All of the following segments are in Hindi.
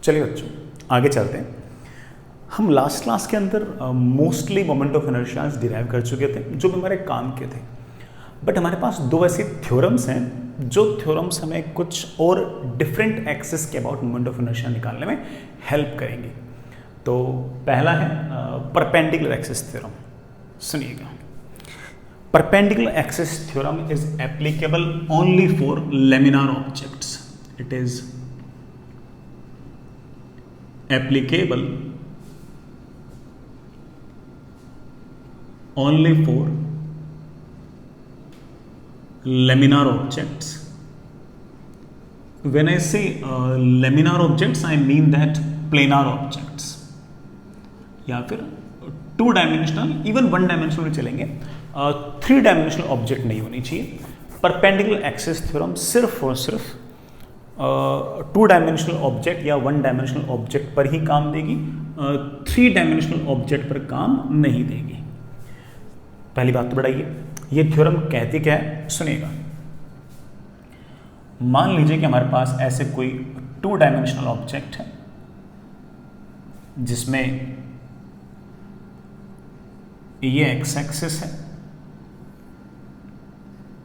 चलिए बच्चों आगे चलते हैं। हम लास्ट क्लास के अंदर mostly moment of inertias derive कर चुके थे जो भी हमारे काम के थे, बट हमारे पास दो ऐसे थ्योरम्स हैं जो थ्योरम्स हमें कुछ और डिफरेंट एक्सिस के अबाउट मोमेंट ऑफ इनर्शिया निकालने में हेल्प करेंगे। तो पहला है परपेंडिकुलर एक्सिस थ्योरम। सुनिएगा, perpendicular axis theorem is applicable only for laminar objects. It is applicable only for laminar objects. When I say laminar objects, I mean that planar objects या फिर 2 डायमेंशनल, इवन 1 डायमेंशनल में चलेंगे, 3 डायमेंशनल ऑब्जेक्ट नहीं होनी चाहिए। परपेंडिकुलर एक्सिस थ्योरम सिर्फ और सिर्फ 2 डायमेंशनल ऑब्जेक्ट या 1 डायमेंशनल ऑब्जेक्ट पर ही काम देगी, 3 डायमेंशनल ऑब्जेक्ट पर काम नहीं देगी। पहली बात तो बढ़ाइए, ये थ्योरम कहती क्या है, सुनिएगा। मान लीजिए कि हमारे पास ऐसे कोई 2 डायमेंशनल ऑब्जेक्ट है जिसमें ये एक्स एक्सिस है,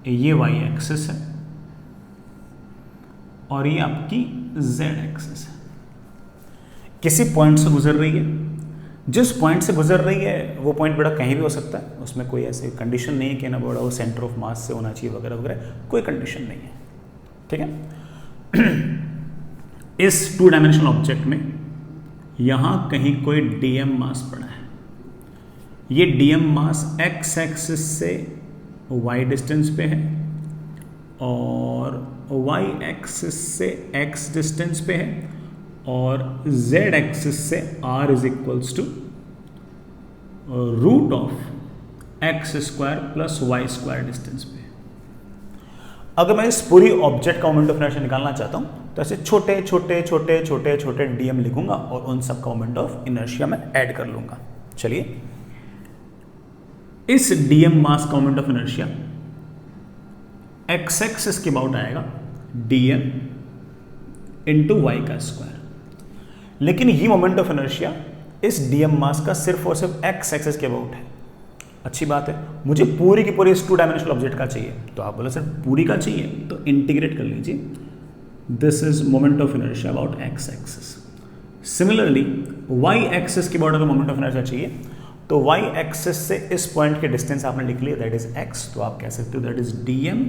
ये वाई एक्सिस है और ये आपकी जेड एक्सिस है। किसी पॉइंट से गुजर रही है, जिस पॉइंट से गुजर रही है वो पॉइंट बड़ा कहीं भी हो सकता है, उसमें कोई ऐसे कंडीशन नहीं है कि ना बड़ा वो सेंटर ऑफ मास से होना चाहिए वगैरह वगैरह, कोई कंडीशन नहीं है, ठीक है। इस 2 डायमेंशनल ऑब्जेक्ट में यहां कहीं कोई डीएम मास पड़ा है। ये डीएम मास एक्स एक्सिस से वाई डिस्टेंस पे है और वाई एक्सिस से एक्स डिस्टेंस पे है और z एक्सिस से r is equals to root of x square plus y square distance पे। अगर मैं इस पूरी ऑब्जेक्ट का मोमेंट ऑफ इनर्शिया निकालना चाहता हूं तो ऐसे छोटे छोटे छोटे छोटे छोटे डीएम लिखूंगा और उन सब का मोमेंट ऑफ इनर्शिया में ऐड कर लूंगा। चलिए, इस डीएम मास का moment of inertia x axis के अबाउट आएगा डीएम इंटू वाई का स्क्वायर। लेकिन ये मोमेंट ऑफ इनर्शिया इस डीएम मास का सिर्फ और सिर्फ एक्स एक्सिस के अबाउट है। अच्छी बात है, मुझे पूरी की पूरी इस 2 डायमेंशनल ऑब्जेक्ट का चाहिए, तो आप बोले सर पूरी का चाहिए तो इंटीग्रेट कर लीजिए। This is moment of inertia about x axis. Similarly y axis के अबाउट अगर मोमेंट ऑफ इनर्शिया चाहिए तो वाई एक्सिस से इस पॉइंट के डिस्टेंस आपने लिख लिया, दैट इज एक्स, तो आप कह सकते हो that is DM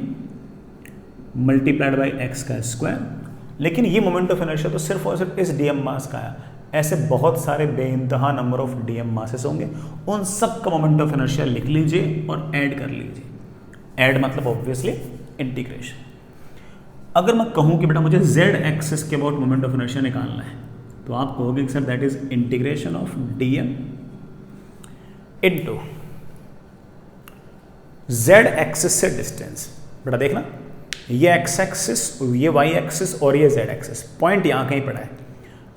multiplied by x का स्क्वायर। लेकिन ये मोमेंट ऑफ इनर्शिया तो सिर्फ और सिर्फ इस डीएम मास का है। ऐसे बहुत सारे बेइंतहा नंबर ऑफ डीएम मासेस होंगे, उन सब का मोमेंट ऑफ इनर्शिया लिख लीजिए और ऐड कर लीजिए। ऐड मतलब ऑब्वियसली इंटीग्रेशन। अगर मैं कहूं कि बेटा मुझे जेड एक्सिस के अबाउट मोमेंट ऑफ इनर्शिया निकालना है तो आप कहोगे कि sir that is integration of DM into Z axis से डिस्टेंस। बेटा देखना, ये एक्स एक्सिस, ये वाई एक्सिस और ये जेड एक्सिस, पॉइंट यहाँ कहीं पड़ा है।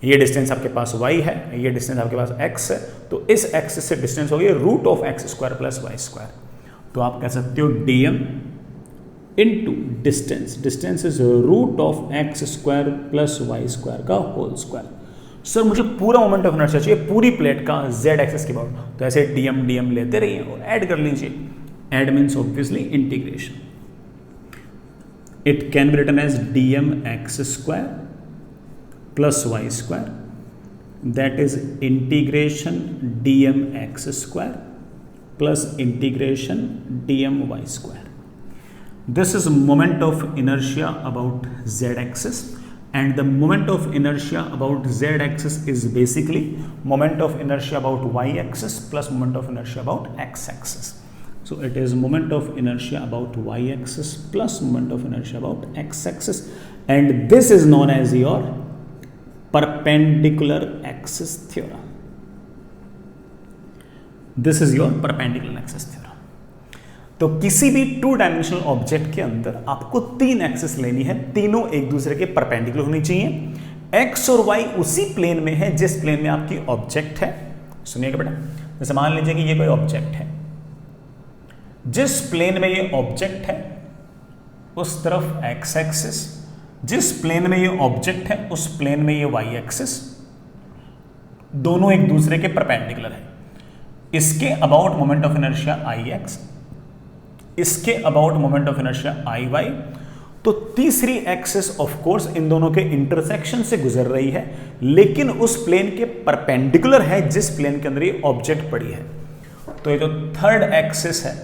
ये डिस्टेंस आपके पास y है, ये डिस्टेंस आपके पास x है, तो इस एक्सिस से डिस्टेंस हो गई root of x square plus y square. तो आप कह सकते हो dm into distance, distance is root of x square plus y square का होल स्क्वायर। सर मुझे पूरा मोमेंट ऑफ इनर्शिया चाहिए पूरी प्लेट का z एक्सिस के अबाउट, तो ऐसे dm लेते रहिए और ऐड कर लीजिए। Add means obviously integration. It can be written as dm x square plus y square, that is integration dm x square plus integration dm y square. This is moment of inertia about z axis, and the moment of inertia about z axis is basically moment of inertia about y axis plus moment of inertia about x axis. So it is moment of inertia about y-axis plus moment of inertia about x-axis, and this is known as your perpendicular axis theorem. This is your perpendicular axis theorem. तो किसी भी 2 डायमेंशनल ऑब्जेक्ट के अंदर आपको 3 एक्सिस लेनी है, तीनों एक दूसरे के परपेंडिकुलर होनी चाहिए। x और y उसी प्लेन में है जिस प्लेन में आपकी ऑब्जेक्ट है। सुनिएगा बेटा, जैसे मान लीजिए कि ये कोई ऑब्जेक्ट है, जिस प्लेन में ये ऑब्जेक्ट है उस तरफ एक्स एक्सिस जिस प्लेन में ये ऑब्जेक्ट है उस प्लेन में ये वाई एक्सिस दोनों एक दूसरे के परपेंडिकुलर है। इसके about moment of inertia I X, इसके about moment of inertia I Y. तो तीसरी एक्सिस ऑफ कोर्स इन दोनों के इंटरसेक्शन से गुजर रही है, लेकिन उस प्लेन के परपेंडिकुलर है जिस प्लेन के अंदर ये ऑब्जेक्ट पड़ी है। तो ये जो थर्ड एक्सिस है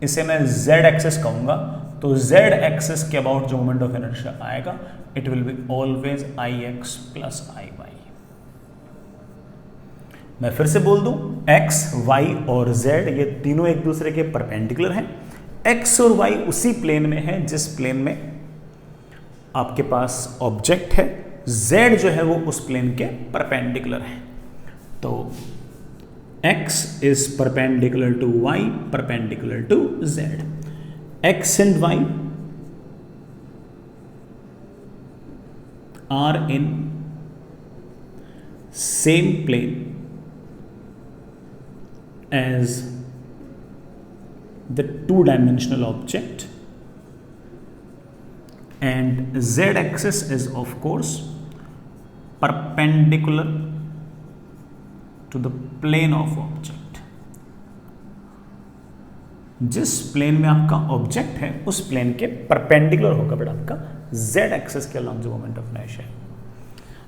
इसे मैं z एक्सिस कहूंगा। तो z एक्सिस के अबाउट जो मोमेंट ऑफ इनर्शिया आएगा it will be always I x plus I y. मैं फिर से बोल दूं, x, y और z ये तीनों एक दूसरे के परपेंडिकुलर हैं। x और y उसी प्लेन में है जिस प्लेन में आपके पास ऑब्जेक्ट है, z जो है वो उस प्लेन के परपेंडिकुलर है। तो x is perpendicular to y, perpendicular to z। x and y are in same plane as the two-dimensional object, and z-axis is of course perpendicular to the plane of object। जिस प्लेन में आपका ऑब्जेक्ट है उस प्लेन के परपेंडिकुलर होगा बेटा आपका z एक्सिस के अलॉन्ग जो मोमेंट ऑफ इनर्शिया है।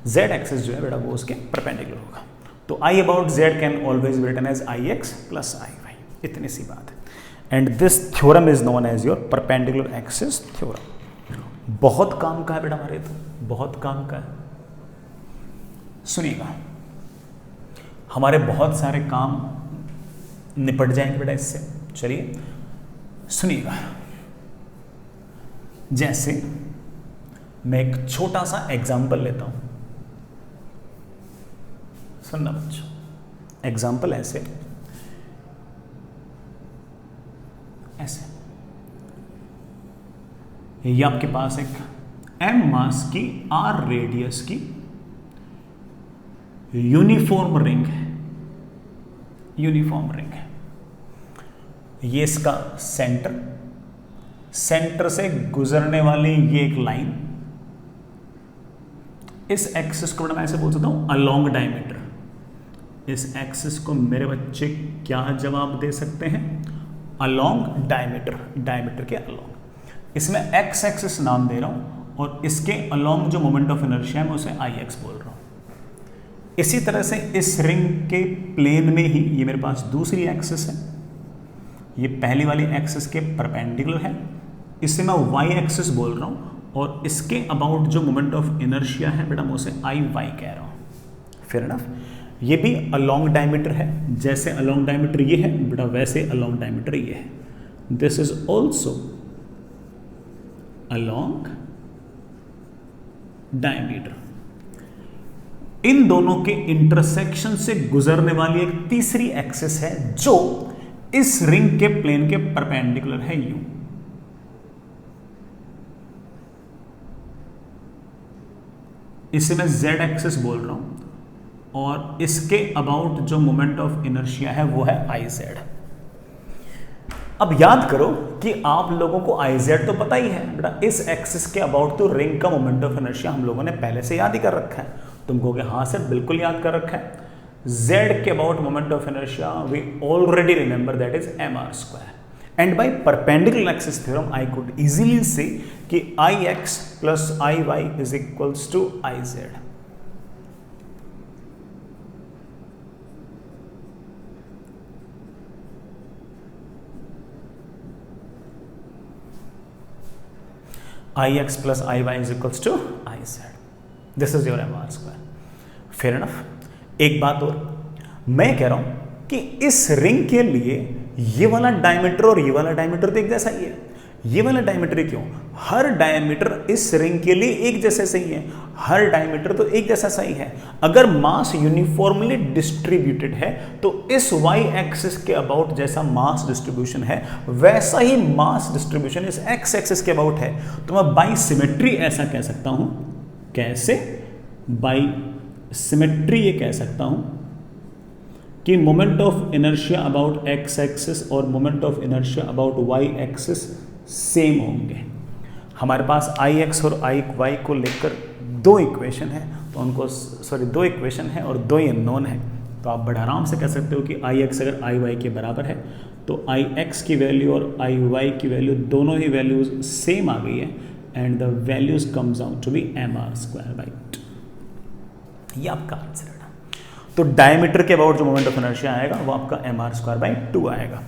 z एक्सिस जो है बेटा वो उसके परपेंडिकुलर होगा। तो I about z can always be written as I x plus I y, इतनी सी बात है। And this theorem is known as your perpendicular axis theorem. बहुत काम का है बेटा हमारे, तो बहुत काम का है। सुनिएगा, हमारे बहुत सारे काम निपट जाएंगे बेटा इससे। चलिए सुनिएगा, जैसे मैं एक छोटा सा एग्जाम्पल लेता हूं, सुनना बच्चों। एग्जाम्पल ऐसे ये आपके पास एक m मास की r रेडियस की यूनिफॉर्म रिंग है, यूनिफॉर्म रिंग है। ये इसका सेंटर से गुजरने वाली ये एक लाइन, इस एक्सिस को मैं ऐसे बोल सकता हूं अलोंग डायमीटर। इस एक्सिस को मेरे बच्चे क्या जवाब दे सकते हैं? अलोंग डायमीटर, डायमीटर के अलोंग। इसमें एक्स एक्सिस नाम दे रहा हूं और इसके अलोंग जो मोमेंट ऑफ इनर्शिया है मैं उसे आई एक्स बोल रहा हूं। इसी तरह से इस रिंग के प्लेन में ही ये मेरे पास दूसरी एक्सिस है, ये पहली वाली एक्सिस के परपेंडिकुलर है, इसे मैं वाई एक्सिस बोल रहा हूं और इसके अबाउट जो मोमेंट ऑफ इनर्शिया है बेटा मैं उसे आई वाई कह रहा हूं। Fair enough. ये भी अलोंग डायमीटर है, जैसे अलोंग डायमीटर ये है बेटा वैसे अलोंग डायमीटर ये है। This is also along diameter. इन दोनों के इंटरसेक्शन से गुजरने वाली एक तीसरी एक्सिस है जो इस रिंग के प्लेन के परपेंडिकुलर है, यू। इसे मैं z एक्सिस बोल रहा हूं और इसके अबाउट जो मोमेंट ऑफ इनर्शिया है वो है आई जेड। अब याद करो कि आप लोगों को आई जेड तो पता ही है बेटा, इस एक्सिस के अबाउट तो रिंग का मोमेंट ऑफ इनर्शिया हम लोगों ने पहले से याद ही कर रखा है। तुम कहोगे हाँ सर बिल्कुल याद कर रखा है। z के about moment of inertia we already remember that is mr²। And by perpendicular axis theorem, I could easily say कि Ix plus Iy is equals to Iz। Ix plus Iy is equals to Iz। This is your mr²। Fair enough। एक बात और, मैं कह रहा हूं कि इस रिंग के लिए ये वाला डायमीटर और ये वाला डायमीटर तो एक जैसा ही है। ये वाला डायमीटर क्यों? हर डायमीटर इस रिंग के लिए एक जैसे सही है, हर डायमीटर तो एक जैसा सही है। अगर मास यूनिफॉर्मली डिस्ट्रीब्यूटेड है तो इस y एक्सिस के अबाउट जैसा मास डिस्ट्रीब्यूशन है वैसा ही मास डिस्ट्रीब्यूशन इस x एक्सिस के अबाउट है। तो मैं बाई सिमेट्री ऐसा कह सकता हूं। कैसे? बाई सिमेट्री ये कह सकता हूं कि moment of inertia about x axis और moment of inertia about Y axis same होंगे। हमारे पास आई एक्स और आई वाई को लेकर दो इक्वेशन है, तो उनको दो इक्वेशन है और दो ही अननोन है। तो आप बड़े आराम से कह सकते हो कि आई एक्स अगर आई वाई के बराबर है तो आई एक्स की वैल्यू और आई वाई की वैल्यू दोनों ही वैल्यूज सेम आ गई है and the values comes out to be mr²/2। ये आपका आंसर है। तो डायमीटर के अबाउट जो मोमेंट ऑफ इनर्शिया आएगा वो आपका mr²/2 आएगा।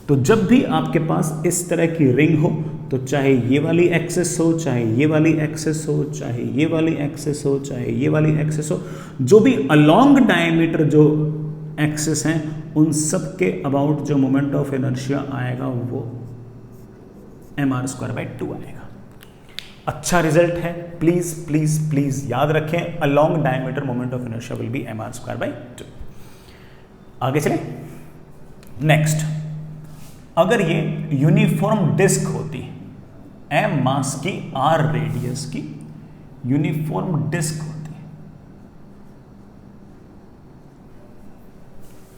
तो जब भी आपके पास इस तरह की रिंग हो, तो चाहे ये वाली एक्सिस हो, चाहे ये वाली एक्सिस हो, चाहे ये वाली एक्सिस हो, चाहे ये वाली एक्सिस हो, जो भी अलोंग डायमीटर जो एक्सिस हैं उन सब के अबाउट जो मोमेंट ऑफ इनर्शिया आएगा वो mr²/2 आएगा। अच्छा रिजल्ट है, प्लीज प्लीज प्लीज याद रखें, along diameter moment of inertia will be mr²/2। आगे चलें। नेक्स्ट, अगर ये यूनिफॉर्म डिस्क होती, m मास की r रेडियस की यूनिफॉर्म डिस्क होती,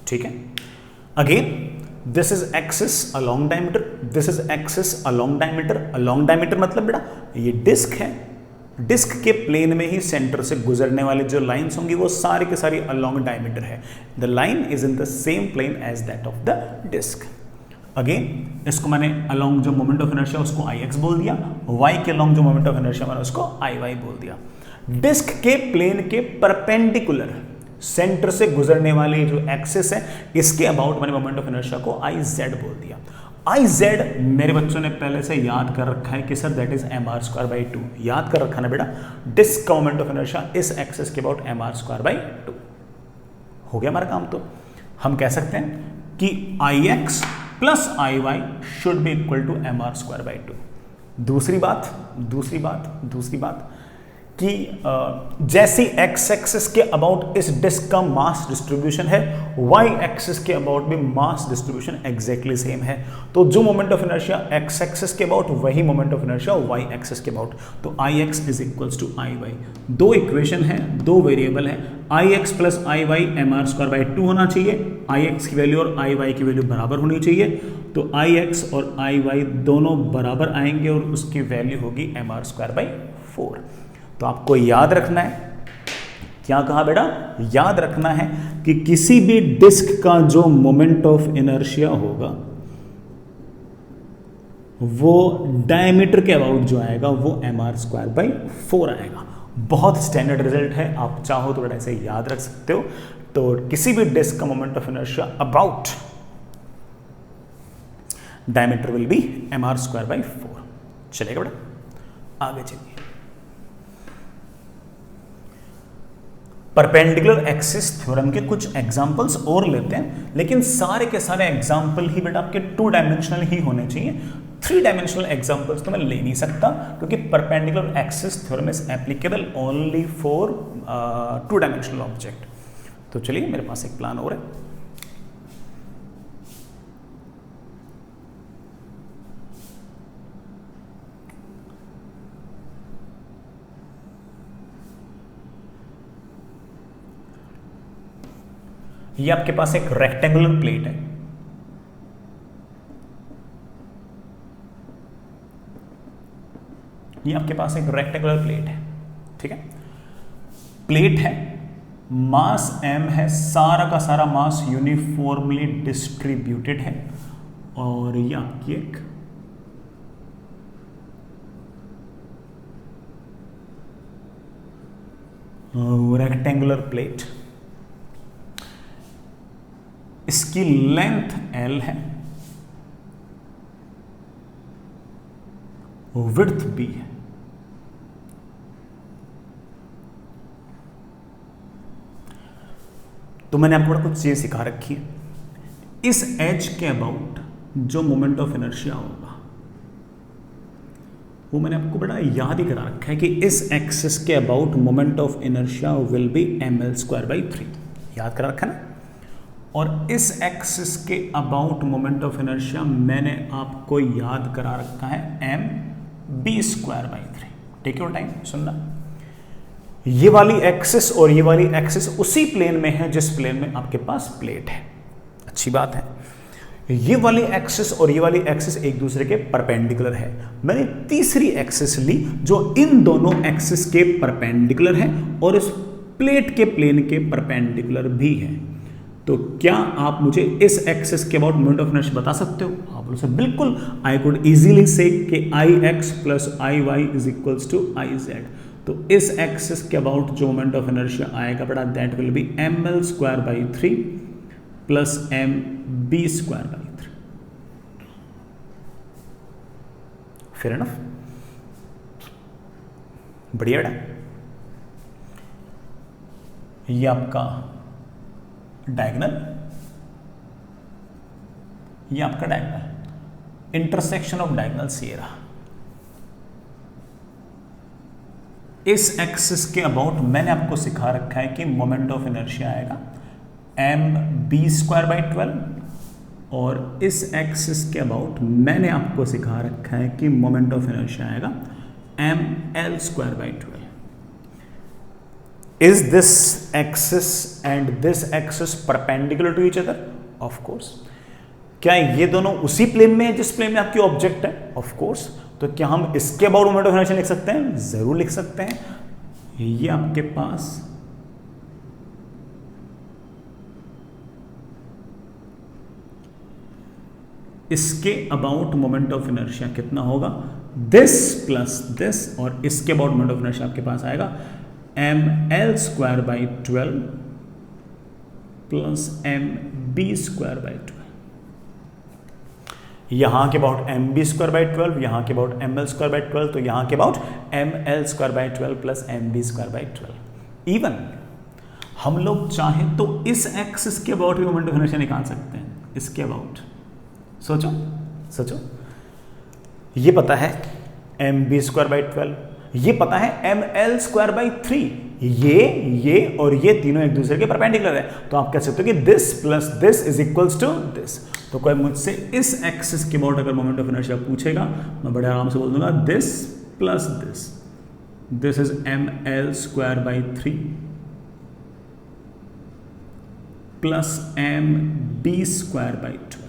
ठीक है, again this is axis along diameter, this is axis along diameter. Along diameter मतलब बेटा ये डिस्क है, डिस्क के प्लेन में ही सेंटर से गुजरने वाली जो लाइंस होंगी वो सारी की सारी अलोंग डायमीटर है। The line is in the same plane as that of the disc. Again इसको मैंने अलोंग जो मोमेंट ऑफ इनर्शिया उसको आई एक्स बोल दिया, वाई के अलोंग जो मोमेंट ऑफ इनर्शिया मैंने उसको आई वाई बोल दिया। डिस्क के प्लेन के परपेंडिकुलर सेंटर से गुजरने वाली जो एक्सिस है इसके अबाउट मैंने मोमेंट ऑफ इनर्शिया को आई जेड बोल दिया। आई जेड मेरे बच्चों ने पहले से याद कर रखा है कि सर दैट इज mr²/2। याद कर रखा ना बेटा, डिस्क का मोमेंट ऑफ इनर्शिया इस एक्सिस के अबाउट mr²/2। हो गया हमारा काम। तो हम कह सकते हैं कि I x plus I y should be equal to mr²/2। दूसरी बात कि जैसी एक्स एक्सिस के अबाउट इस डिस्क का मास डिस्ट्रीब्यूशन है, वाई एक्सिस के अबाउट भी मास डिस्ट्रीब्यूशन एग्जैक्टली सेम है। तो जो moment of inertia x axis के अबाउट वही moment of inertia y axis के अबाउट। तो I x is equals to I y. दो इक्वेशन है, दो वेरिएबल है, आई x plus I Y mr²/2 होना चाहिए, आई एक्स की वैल्यू और आई वाई की वैल्यू बराबर होनी चाहिए। तो आई एक्स और आई वाई दोनों बराबर आएंगे और उसकी वैल्यू होगी mr²/4। तो आपको याद रखना है, क्या कहा बेटा, याद रखना है कि किसी भी डिस्क का जो मोमेंट ऑफ इनर्शिया होगा वो डायमीटर के अबाउट जो आएगा वो mr²/4 आएगा। बहुत स्टैंडर्ड रिजल्ट है, आप चाहो तो बेटा ऐसे याद रख सकते हो। तो किसी भी डिस्क का moment of inertia about diameter will be mr²/4। चलेगा बेटा, आगे चलिए। परपेंडिकुलर एक्सिस थ्योरम के कुछ एग्जांपल्स और लेते हैं, लेकिन सारे के सारे एग्जांपल ही बेटा आपके 2 डायमेंशनल ही होने चाहिए। 3 डायमेंशनल एग्जांपल्स तो मैं ले नहीं सकता, क्योंकि perpendicular axis theorem is applicable only for 2 dimensional object. तो चलिए मेरे पास एक प्लान और है। ये आपके पास एक रेक्टेंगुलर प्लेट है, ये आपके पास एक रेक्टेंगुलर प्लेट है, ठीक है। प्लेट है, मास m है, सारा का सारा मास यूनिफॉर्मली डिस्ट्रीब्यूटेड है, और ये आपकी एक रेक्टेंगुलर प्लेट, इसकी लेंथ L है, विड्थ B है। तो मैंने आपको कुछ चीजें सिखा रखी है। इस एज के अबाउट जो मोमेंट ऑफ इनर्शिया होगा वो मैंने आपको बड़ा याद ही करा रखा है कि इस एक्सिस के about moment of inertia will be ml²/3। याद करा रखा ना। और इस एक्सिस के अबाउट मोमेंट ऑफ इनर्शिया मैंने आपको याद करा रखा है mb²/3। टेक योर टाइम सुनना। ये वाली एक्सिस और ये वाली एक्सिस उसी प्लेन में है जिस प्लेन में आपके पास प्लेट है। अच्छी बात है। ये वाली एक्सिस और ये वाली एक्सिस एक दूसरे के परपेंडिकुलर है। मैंने तीसरी एक्सिस ली जो इन दोनों एक्सिस के परपेंडिकुलर है और इस प्लेट के प्लेन के परपेंडिकुलर भी है। तो क्या आप मुझे इस एक्सिस के अबाउट मोमेंट ऑफ इनर्शिया बता सकते हो? आप बोलो सर बिल्कुल, आई कुड इजीली से कि I x plus I y is equals to I z. तो इस एक्सिस के अबाउट जो मोमेंट ऑफ इनर्शिया आएगा बेटा, that will be m l square by 3 plus m b square by 3। Fair enough, बढ़िया बेटा। ये आपका डायगोनल, ये आपका डायगोनल, इंटरसेक्शन ऑफ डायगोनल्स ये रहा। इस एक्सिस के अबाउट मैंने आपको सिखा रखा है कि मोमेंट ऑफ इनर्शिया आएगा एम बी स्क्वायर बाई 12 और इस एक्सिस के अबाउट मैंने आपको सिखा रखा है कि मोमेंट ऑफ इनर्शिया आएगा m l square by 12। Is this axis and this axis perpendicular to each other? Of course. क्या ये दोनों उसी प्लेन में है जिस प्लेन में आपकी ऑब्जेक्ट है? Of course. तो क्या हम इसके अबाउट मोमेंट ऑफ इनर्शिया लिख सकते हैं? जरूर लिख सकते हैं। ये आपके पास इसके अबाउट मोमेंट ऑफ इनर्शिया कितना होगा? दिस प्लस दिस, और इसके अबाउट मोमेंट ऑफ इनर्शिया आपके पास आएगा m l square by 12 plus m b square by 12। यहां के about m b square by 12, यहां के about m l square by 12, तो यहां के about m l square by 12 plus m b square by 12। Even हम लोग चाहें तो इस एक्सिस के अबाउट भी मोमेंट ऑफ इनर्शिया निकाल सकते हैं। इसके अबाउट सोचो सोचो, ये पता है एम बी स्क्वायर बाई 12, ये पता है एम एल स्क्वायर बाई 3, ये और ये तीनों एक दूसरे के परपेंडिकुलर है। तो आप कह सकते हो कि this plus this is equals to this. तो कोई मुझसे इस एक्सिस के अबाउट अगर मोमेंट ऑफ इनर्शिया पूछेगा, मैं बड़े आराम से बोल दूंगा this plus this, this is m l square by 3 plus m b square by 12।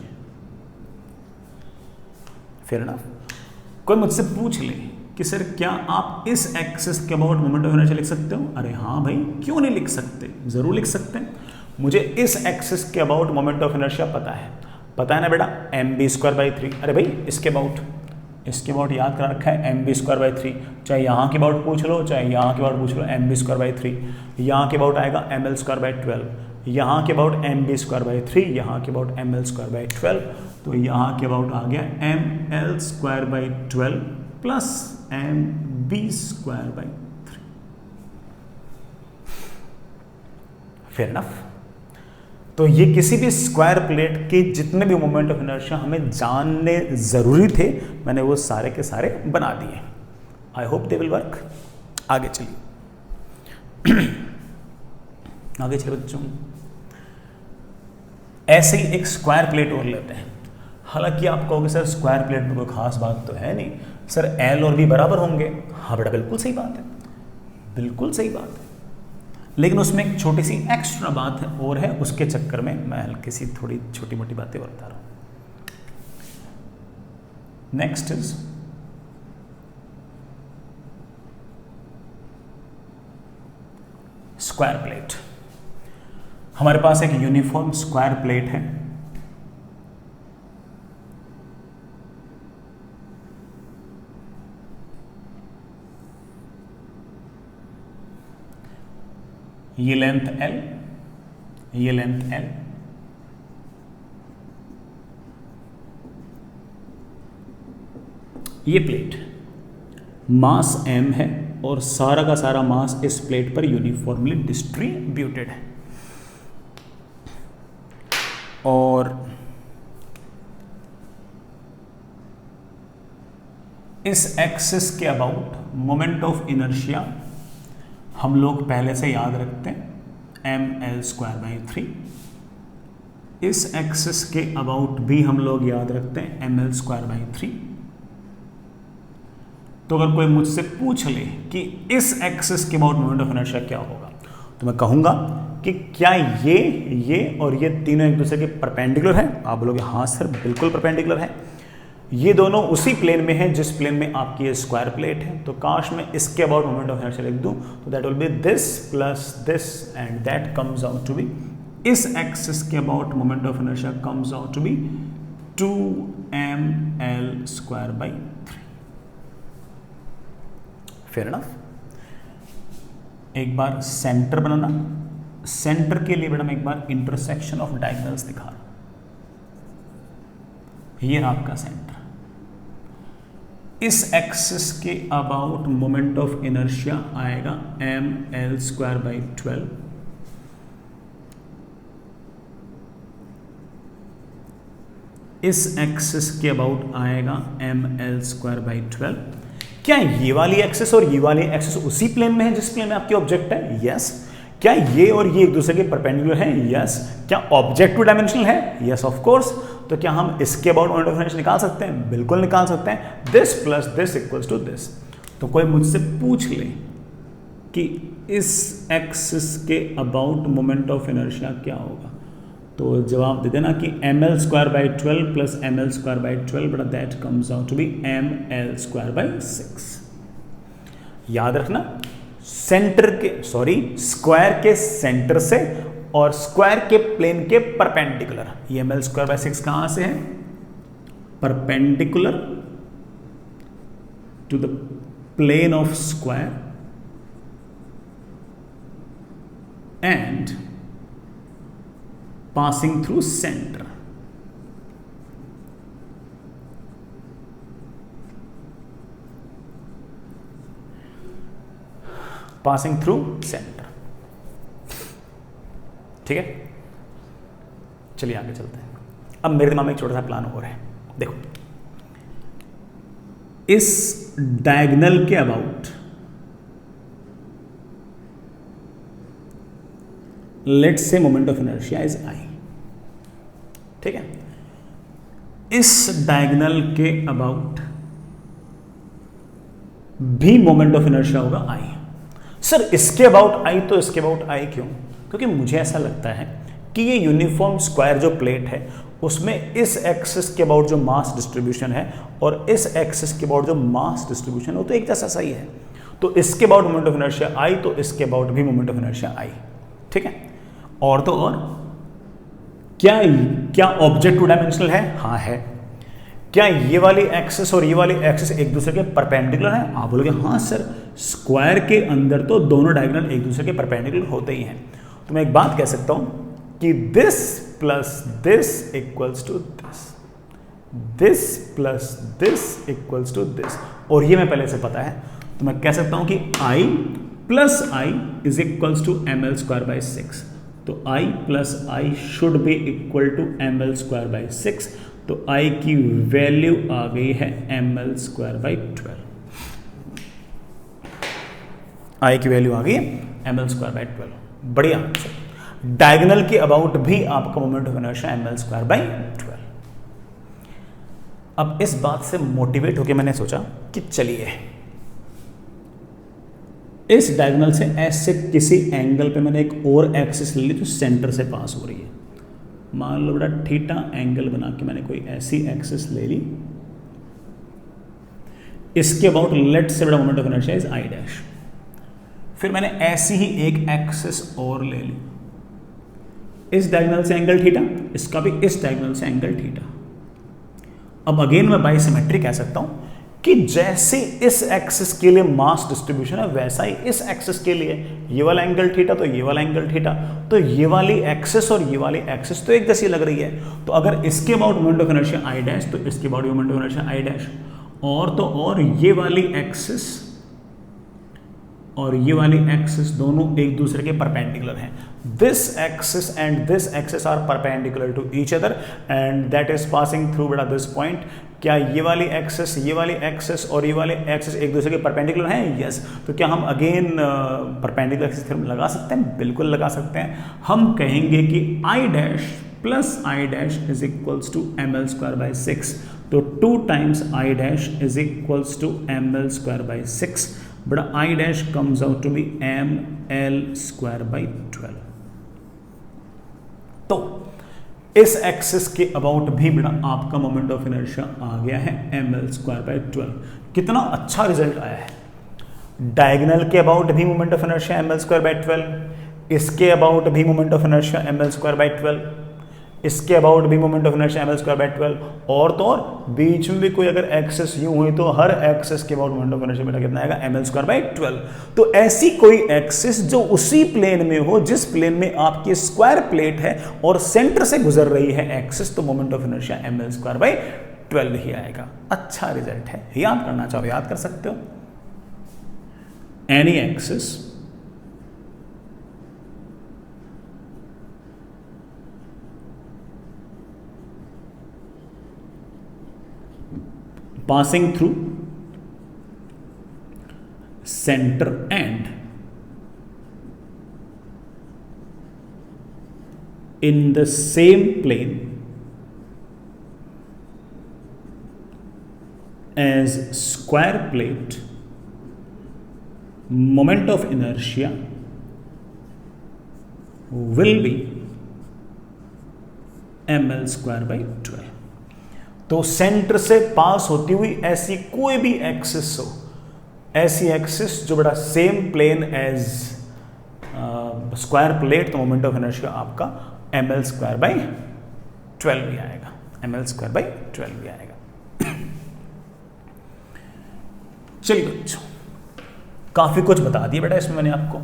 Fair enough. कोई मुझसे पूछ ले कि सर क्या आप इस एक्सिस के अबाउट मोमेंट ऑफ इनर्शिया लिख सकते हो? अरे हाँ भाई, क्यों नहीं लिख सकते, जरूर लिख सकते हैं। मुझे इस एक्सिस के अबाउट मोमेंट ऑफ इनर्शिया पता है ना बेटा, एम बी स्क्वायर बाई 3। अरे भाई इसके अबाउट याद करा रखा है एम बी स्क्वायर बाई 3। चाहे यहाँ के अबाउट पूछ लो, चाहे यहाँ के अबाउट पूछ लो, एम बी स्क्वायर बाई 3। यहाँ के अबाउट आएगा एम एल स्क्वायर बाई 12, यहाँ के about m b square by 3, यहाँ के about m l square by 12। तो यहाँ के अबाउट आ गया m l square by 12 plus m b square by 3। Fair enough. तो ये किसी भी स्क्वायर प्लेट के जितने भी मोमेंट ऑफ इनर्शिया हमें जानने जरूरी थे, मैंने वो सारे के सारे बना दिए। I hope they will work. आगे चलिए आगे चलिए बच्चों, ऐसे ही एक स्क्वायर प्लेट और लेते हैं। हालांकि आप कहोगे सर स्क्वायर प्लेट में कोई खास बात तो है नहीं सर, एल और बी बराबर होंगे। हाँ बेटा बिल्कुल सही बात है, बिल्कुल सही बात है, लेकिन उसमें एक छोटी सी एक्स्ट्रा बात है और है, उसके चक्कर में मैं हल्की सी थोड़ी छोटी मोटी बातें बता रहा हूं। Next is square plate. हमारे पास एक यूनिफॉर्म स्क्वायर प्लेट है। ये लेंथ L, ये लेंथ L, ये प्लेट, मास m है और सारा का सारा मास इस प्लेट पर यूनिफॉर्मली डिस्ट्रीब्यूटेड है। और इस एक्सिस के अबाउट मोमेंट ऑफ इनर्शिया हम लोग पहले से याद रखते हैं एम एल स्क्वायर बाई 3। इस एक्सिस के अबाउट भी हम लोग याद रखते हैं एम एल स्क्वायर बाई 3। तो अगर कोई मुझसे पूछ ले कि इस एक्सिस के अबाउट मोमेंट ऑफ इनर्शिया क्या होगा, तो मैं कहूँगा कि क्या ये और ये तीनों एक दूसरे के परपेंडिकुलर हैं? आप बोलोगे हाँ सर बिल्कुल परपेंडिकुलर है। ये दोनों उसी प्लेन में हैं जिस प्लेन में आपकी ये स्क्वायर प्लेट है। तो काश मैं इसके अबाउट मोमेंट ऑफ इनर्शिया लिख दूं, तो that will be this plus this and that comes out to be, इस एक्सिस के about moment of inertia comes out to be 2ml² 3। Fair enough. एक बार सेंटर बनाना, सेंटर के लिए बेटा मैं एक बार इंटरसेक्शन ऑफ डायगोनल्स दिखा रहा हूं। ये आपका सेंटर, इस एक्सिस के अबाउट मोमेंट ऑफ इनर्शिया आएगा ml² 12। इस एक्सिस के अबाउट आएगा ml² 12। क्या ये वाली एक्सिस और ये वाली एक्सिस उसी प्लेन में है जिस प्लेन में आपकी ऑब्जेक्ट है? यस। क्या ये और ये एक दूसरे के परपेंडिकुलर हैं? यस। क्या ऑब्जेक्ट टू डायमेंशनल है? Yes of course. तो क्या हम इसके अबाउट मोमेंट ऑफ इनर्शिया निकाल सकते हैं? बिल्कुल निकाल सकते हैं। This plus this equals to this. तो कोई मुझसे पूछ ले कि इस एक्सिस के अबाउट मोमेंट ऑफ इनर्शिया क्या होगा, तो जवाब दे देना कि ml² 12 plus ml² 12 but that comes out to be ml² 6। याद रखना सेंटर के स्क्वायर के सेंटर से और स्क्वायर के प्लेन के परपेंडिकुलर। ये ml² 6 कहां से है? Perpendicular to the plane of square and passing through center। passing through center। ठीक है, चलिए आगे चलते हैं। अब मेरे दिमाग में एक छोटा सा प्लान हो रहा है। देखो, इस डायगोनल के about let's say moment of inertia is I। ठीक है, इस डायगोनल के अबाउट भी मोमेंट ऑफ इनर्शिया होगा I। सर इसके अबाउट I तो इसके अबाउट I क्यों? क्योंकि मुझे ऐसा लगता है कि ये यूनिफॉर्म स्क्वायर जो प्लेट है उसमें इस एक्सिस के अबाउट जो मास डिस्ट्रीब्यूशन है और इस एक्सिस के अबाउट जो मास डिस्ट्रीब्यूशन है वो तो एक जैसा सही है। तो इसके about moment of inertia I, तो इसके अबाउट भी मोमेंट ऑफ इनर्शिया I। ठीक है, और तो और क्या ऑब्जेक्ट टू डायमेंशनल है? हाँ है। क्या ये वाली एक्सिस और ये वाली एक्सिस एक दूसरे के परपेंडिकुलर है? आप बोलोगे हाँ सर, स्क्वायर के अंदर तो दोनों डायगोनल एक दूसरे के परपेंडिकुलर होते ही हैं। तो मैं एक बात कह सकता हूं कि this plus this equals to this, this plus this equals to this, और ये मैं पहले से पता है। तो मैं कह सकता हूं कि I plus I is equals to ml² 6। तो I plus I should be equal to ml² 6। तो I की वैल्यू आ गई है ml² 12। I की वैल्यू आ गई है ml² 12। बढ़िया। डायगोनल के अबाउट भी आपका मोमेंट ऑफ इनर्शिया ml² 12। अब इस बात से मोटिवेट होकर मैंने सोचा कि चलिए इस डायगोनल से ऐसे किसी एंगल पे मैंने एक और एक्सिस ले ली जो सेंटर से पास हो रही है। मान लो बेटा थीटा एंगल बना के मैंने कोई ऐसी एक्सिस ले ली, इसके अबाउट लेट से बड़ा moment of inertia is I dash. फिर मैंने ऐसी ही एक एक्सिस और ले ली, इस डायगोनल से एंगल थीटा, इसका भी इस डायगोनल से एंगल थीटा। अब अगेन मैं बाइसिमेट्री कह सकता हूं कि जैसे इस एक्सिस के लिए मास डिस्ट्रीब्यूशन है वैसा ही इस एक्सिस के लिए ये वाला एंगल थीटा तो ये वाला एंगल थीटा, तो ये वाली एक्सिस और ये वाली एक्सिस तो एक जैसी लग रही है। तो अगर इसके about moment of inertia I dash तो इसके about moment of inertia I dash, और तो और ये वाली एक्सिस और ये वाली एक्सिस दोनों एक दूसरे के परपेंडिकुलर हैं। This axis and this axis are perpendicular to each other and that is passing through बेटा दिस पॉइंट। क्या ये वाली एक्सिस और ये वाले एक्सिस एक दूसरे के परपेंडिकुलर हैं? यस। तो क्या हम अगेन परपेंडिकुलर एक्सिस थ्योरम लगा सकते हैं? बिल्कुल लगा सकते हैं। हम कहेंगे कि I dash plus I dash is equals to ml² 6। तो 2 times I dash is equals to ml² 6। बड़ा I dash comes out to be m l square by 12। तो इस एक्सिस के अबाउट भी बड़ा आपका मोमेंट ऑफ इनर्शिया आ गया है एम एल स्क्वायर बाई 12। कितना अच्छा रिजल्ट आया है। डायगोनल के अबाउट भी moment of inertia m l square by 12, इसके अबाउट भी moment of inertia m l square by 12, इसके अबाउट भी moment of inertia m l square by 12, और तो और बीच में भी कोई अगर एक्सेस यूं हुई तो हर एक्सेस के अबाउट मोमेंट ऑफ इनर्शिया बेटा कितना आएगा एम एल स्क्वायर बाई 12। तो ऐसी कोई एक्सिस जो उसी प्लेन में हो जिस प्लेन में आपकी स्क्वायर प्लेट है और सेंटर से गुजर रही है एक्सिस, तो moment of inertia m l square by 12 ही आएगा। अच्छा रिजल्ट है, याद करना चाहो याद कर सकते हो। Any axis passing through center and in the same plane as square plate, moment of inertia will be ml square by 12। तो सेंटर से पास होती हुई ऐसी कोई भी एक्सिस हो, ऐसी एक्सिस जो बड़ा same plane as square plate, तो मोमेंट ऑफ इनर्शिया आपका एम एल स्क्वायर बाई 12 भी आएगा, एम एल स्क्वायर बाई 12 भी आएगा। चलिए बच्चों, काफी कुछ बता दिया बेटा इसमें मैंने आपको,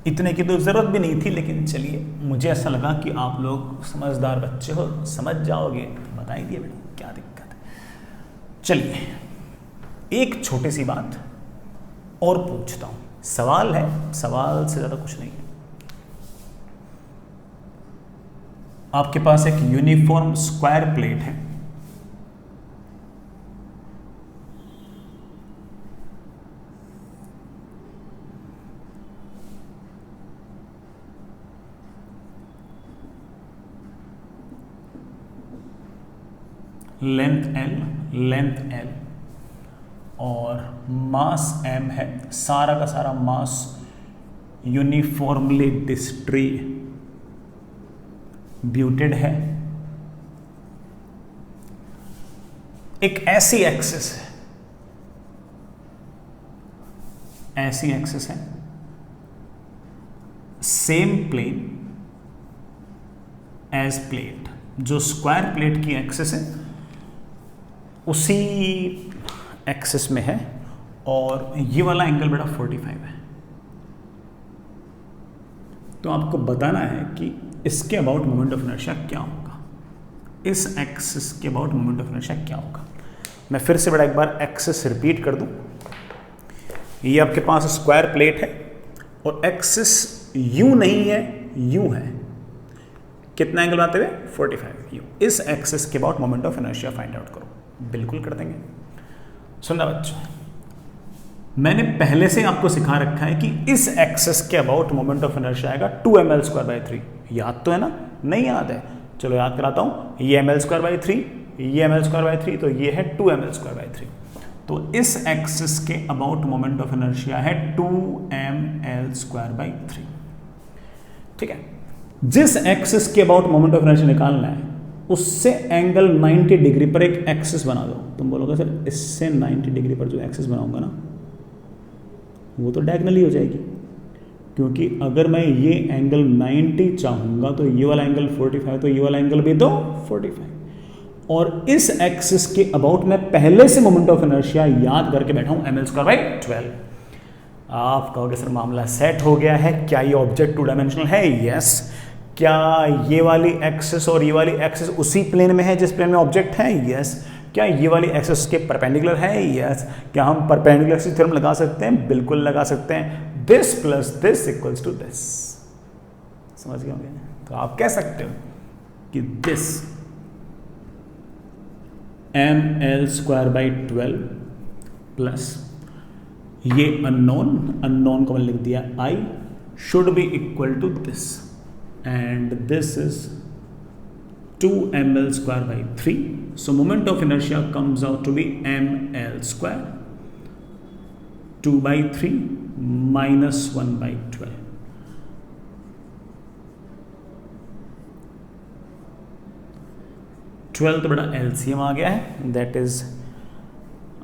इतने की तो जरूरत भी नहीं थी, लेकिन चलिए मुझे ऐसा लगा कि आप लोग समझदार बच्चे हो, समझ जाओगे, बता ही दिया बेटा, क्या दिक्कत है। चलिए एक छोटी सी बात और पूछता हूं, सवाल है, सवाल से ज्यादा कुछ नहीं है। आपके पास एक यूनिफॉर्म स्क्वायर प्लेट है, लेंथ L और मास m है, सारा का सारा मास यूनिफॉर्मली डिस्ट्रीब्यूटेड है। एक ऐसी एक्सिस है, ऐसी एक्सिस है, सेम प्लेन एज प्लेट, जो स्क्वायर प्लेट की एक्सिस है उसी एक्सिस में है, और ये वाला एंगल बेटा 45 है। तो आपको बताना है कि इसके अबाउट मोमेंट ऑफ इनर्शिया क्या होगा, इस एक्सिस के अबाउट मोमेंट ऑफ इनर्शिया क्या होगा। मैं फिर से बड़ा एक बार एक्सिस रिपीट कर दूं, ये आपके पास स्क्वायर प्लेट है और एक्सिस यूं नहीं है, यूं है, कितना एंगल बनाते हुए 45 यूं। इस एक्सिस के about moment of inertia find out करो। बिल्कुल कर देंगे। सुनना बच्चों, मैंने पहले से आपको सिखा रखा है कि इस एक्सिस के अबाउट मोमेंट ऑफ इनर्शिया आएगा 2ml स्क्वायर बाई 3। याद तो है ना? नहीं याद है? चलो याद कराता हूं। ये ml स्क्वायर बाई 3, ये ml स्क्वायर बाई 3, तो ये है 2ml स्क्वायर बाई 3। तो इस एक्सिस के अबाउट मोमेंट ऑफ इनर्शिया है 2ml स्क्वायर बाई 3। ठीक है, जिस एक्सिस के अबाउट मोमेंट ऑफ इनर्शिया निकालना है उससे एंगल 90 डिग्री पर एक एक्सिस बना दो। तुम बोलोगे सर इससे 90 डिग्री पर जो एक्सिस बनाऊंगा ना वो तो डायगोनली हो जाएगी, क्योंकि अगर मैं ये एंगल 90 चाहूंगा तो ये वाला एंगल 45, तो ये वाला एंगल भी तो 45। और इस एक्सिस के अबाउट मैं पहले से मोमेंट ऑफ इनर्शिया याद करके बैठा हूं ml स्क्वायर बाई 12। आप कहोगे सर मामला सेट हो गया है, क्या ये ऑब्जेक्ट 2 डायमेंशनल है? यस। क्या ये वाली एक्सिस और ये वाली एक्सिस उसी प्लेन में है जिस प्लेन में ऑब्जेक्ट है? यस। क्या ये वाली एक्सिस के परपेंडिकुलर है? यस। क्या हम परपेंडिकुलर एक्सिस थ्योरम लगा सकते हैं? बिल्कुल लगा सकते हैं। This plus this equals to this. समझ गए होंगे? तो आप कह सकते हो कि दिस ml स्क्वायर बाई 12 प्लस ये अननोन को मैंने लिख दिया I should be equal to this, and this is 2ml square by 3. So moment of inertia comes out to be ml square 2/3 minus 1/12। Twelfth बड़ा एलसीएम आ गया है, दैट इज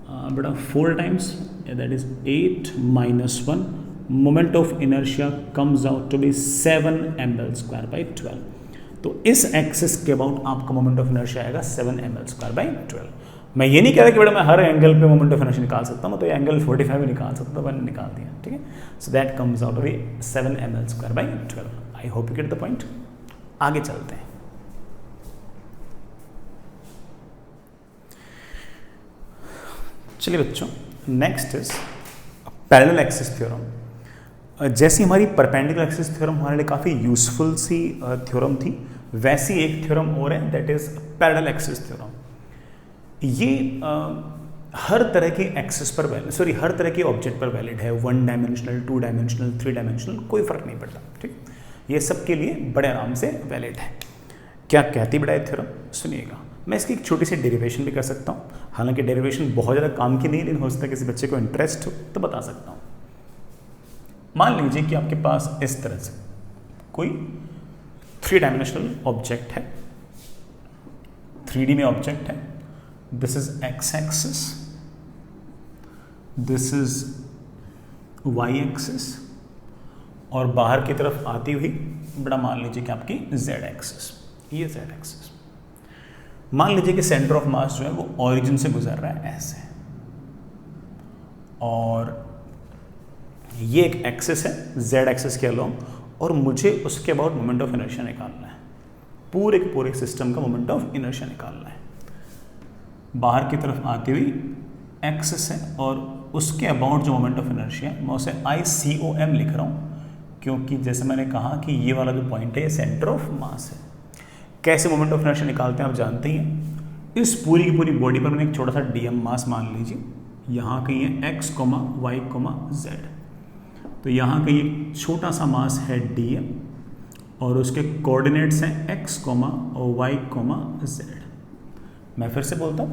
बड़ा 4 times, that is 8 minus 1। Moment of inertia comes out to be 7 ml²/12। तो इस एक्सिस के अबाउट आपका मोमेंट ऑफ इनर्शिया आएगा 7 ml²/12। मैं ये नहीं कह रहा कि बेटा मैं हर एंगल पे मोमेंट ऑफ इनर्शिया निकाल सकता हूँ, तो ये एंगल 45 में निकाल सकता हूँ, मैंने निकाल दिया, ठीक है। So that comes out to be 7 ml²/12। I hope you get the point. आगे चलते हैं। चलिए बच्चों, next is parallel axis theorem. जैसी हमारी परपेंडिकुलर एक्सिस थ्योरम हमारे लिए काफ़ी यूजफुल सी थ्योरम थी, वैसी एक थ्योरम और है, that is parallel axis theorem. ये हर तरह के एक्सिस पर वैलिड, हर तरह के ऑब्जेक्ट पर वैलिड है। 1 डायमेंशनल, 2 डायमेंशनल, 3 डायमेंशनल, कोई फर्क नहीं पड़ता, ठीक। ये सब के लिए बड़े आराम से वैलिड है। क्या कहती बड़ा थ्योरम, सुनिएगा। मैं इसकी एक छोटी सी डेरिवेशन भी कर सकता हूँ, हालांकि डेरिवेशन बहुत ज़्यादा काम की नहीं है, लेकिन हो सकता है किसी बच्चे को इंटरेस्ट हो तो बता सकता हूँ। मान लीजिए कि आपके पास इस तरह से कोई 3 डायमेंशनल ऑब्जेक्ट है, 3D में ऑब्जेक्ट है। This is x axis, this is y axis, और बाहर की तरफ आती हुई बड़ा मान लीजिए कि आपकी जेड एक्सिस, ये जेड एक्सिस। मान लीजिए कि सेंटर ऑफ मास जो है वो ओरिजिन से गुजर रहा है ऐसे, और ये एक एक्सिस है जेड एक्सिस के अलोंग, और मुझे उसके अबाउट मोमेंट ऑफ इनर्शिया निकालना है, पूरे के पूरे सिस्टम का मोमेंट ऑफ इनर्शिया निकालना है। बाहर की तरफ आती हुई एक्सिस है, और उसके अबाउट जो मोमेंट ऑफ इनर्शिया है मैं उसे ICOM लिख रहा हूँ, क्योंकि जैसे मैंने कहा कि ये वाला जो पॉइंट है ये सेंटर ऑफ मास है। कैसे मोमेंट ऑफ इनर्शिया निकालते हैं आप जानते ही हैं। इस पूरी की पूरी बॉडी पर मैंने एक छोटा सा DM मास मान लीजिए, यहाँ कहीं है x, y, z। तो यहाँ कहीं एक छोटा सा मास है DM, और उसके कोऑर्डिनेट्स हैं x, y, z। मैं फिर से बोलता हूँ,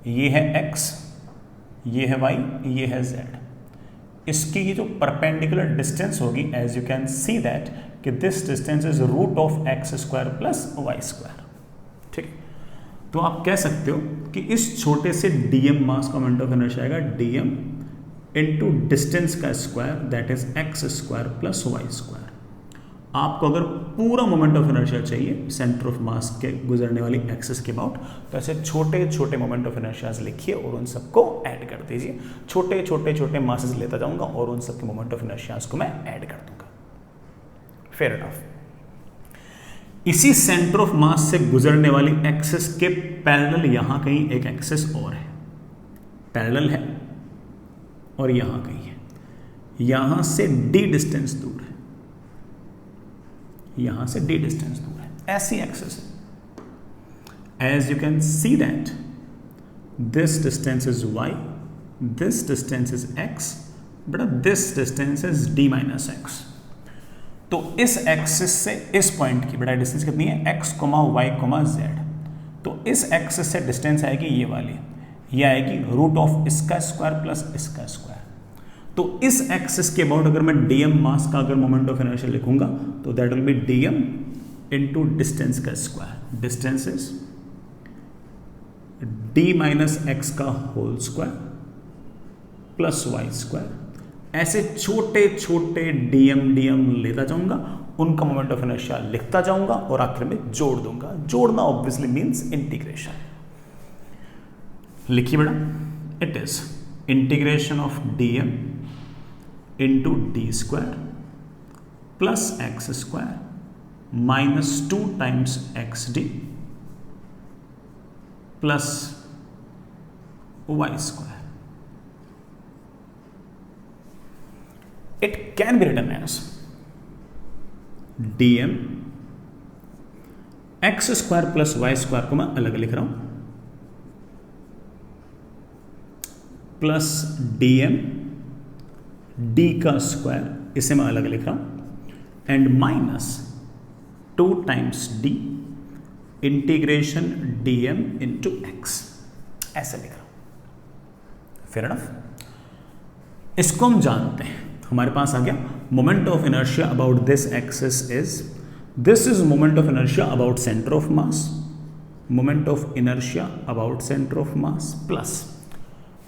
ये है x, ये है y, ये है z। इसकी ये जो परपेंडिकुलर डिस्टेंस होगी, as you can see that कि this distance is root of x² plus y², ठीक। तो आप कह सकते हो कि इस छोटे से DM मास का मोमेंट ऑफ इनर्शिया आएगा DM इनटू डिस्टेंस का square, that is x² plus y²। आपको अगर पूरा मोमेंट ऑफ इनर्शिया चाहिए सेंटर ऑफ मास के गुजरने वाली एक्सिस के अबाउट, तो ऐसे छोटे छोटे मोमेंट ऑफ इनर्शियाज लिखिए और उन सबको ऐड कर दीजिए। छोटे छोटे छोटे मासेस लेता जाऊंगा और उन सबके मोमेंट ऑफ इनर्शियाज को मैं ऐड कर दूंगा। Fair enough. इसी सेंटर ऑफ मास से गुजरने वाली एक्सिस के पैरेलल यहां कहीं एक एक्सिस और है, पैरेलल है, और यहां कहीं है। यहां से d डिस्टेंस दूर है, यहां से d डिस्टेंस दूर है, ऐसी एक्सिस है। As you can see that this distance is y, this distance is x, but this distance is d minus x। तो इस एक्सिस से इस पॉइंट की बड़ा डिस्टेंस कितनी है, x, y, z। तो इस एक्सिस से डिस्टेंस आएगी ये वाली, ये आएगी रूट ऑफ इसका स्क्वायर प्लस इसका स्क्वायर। तो इस एक्सिस के अबाउट अगर मैं DM मास का अगर मोमेंट ऑफ इनर्शिया लिखूंगा तो that will be DM into distance का square. Distance is d minus x का होल स्क्वायर प्लस y²। ऐसे छोटे छोटे DM लेता जाऊंगा, उनका मोमेंट ऑफ इनर्शिया लिखता जाऊंगा और आखिर में जोड़ दूंगा। जोड़ना ऑब्वियसली मींस इंटीग्रेशन। लिखिए बेटा, it is integration of DM into d² plus x² minus 2 times xd plus y²। It can be written as DM x² plus y² को मैं अलग लिख रहा हूं, प्लस DM d का स्क्वायर, इसे मैं अलग लिख रहा हूं, and minus 2 times d integration DM into x, ऐसे लिख रहा हूं। Fair enough. इसको हम जानते हैं, हमारे पास आ गया moment of inertia about this axis is, this is moment of inertia about centre of mass, moment of inertia about centre of mass plus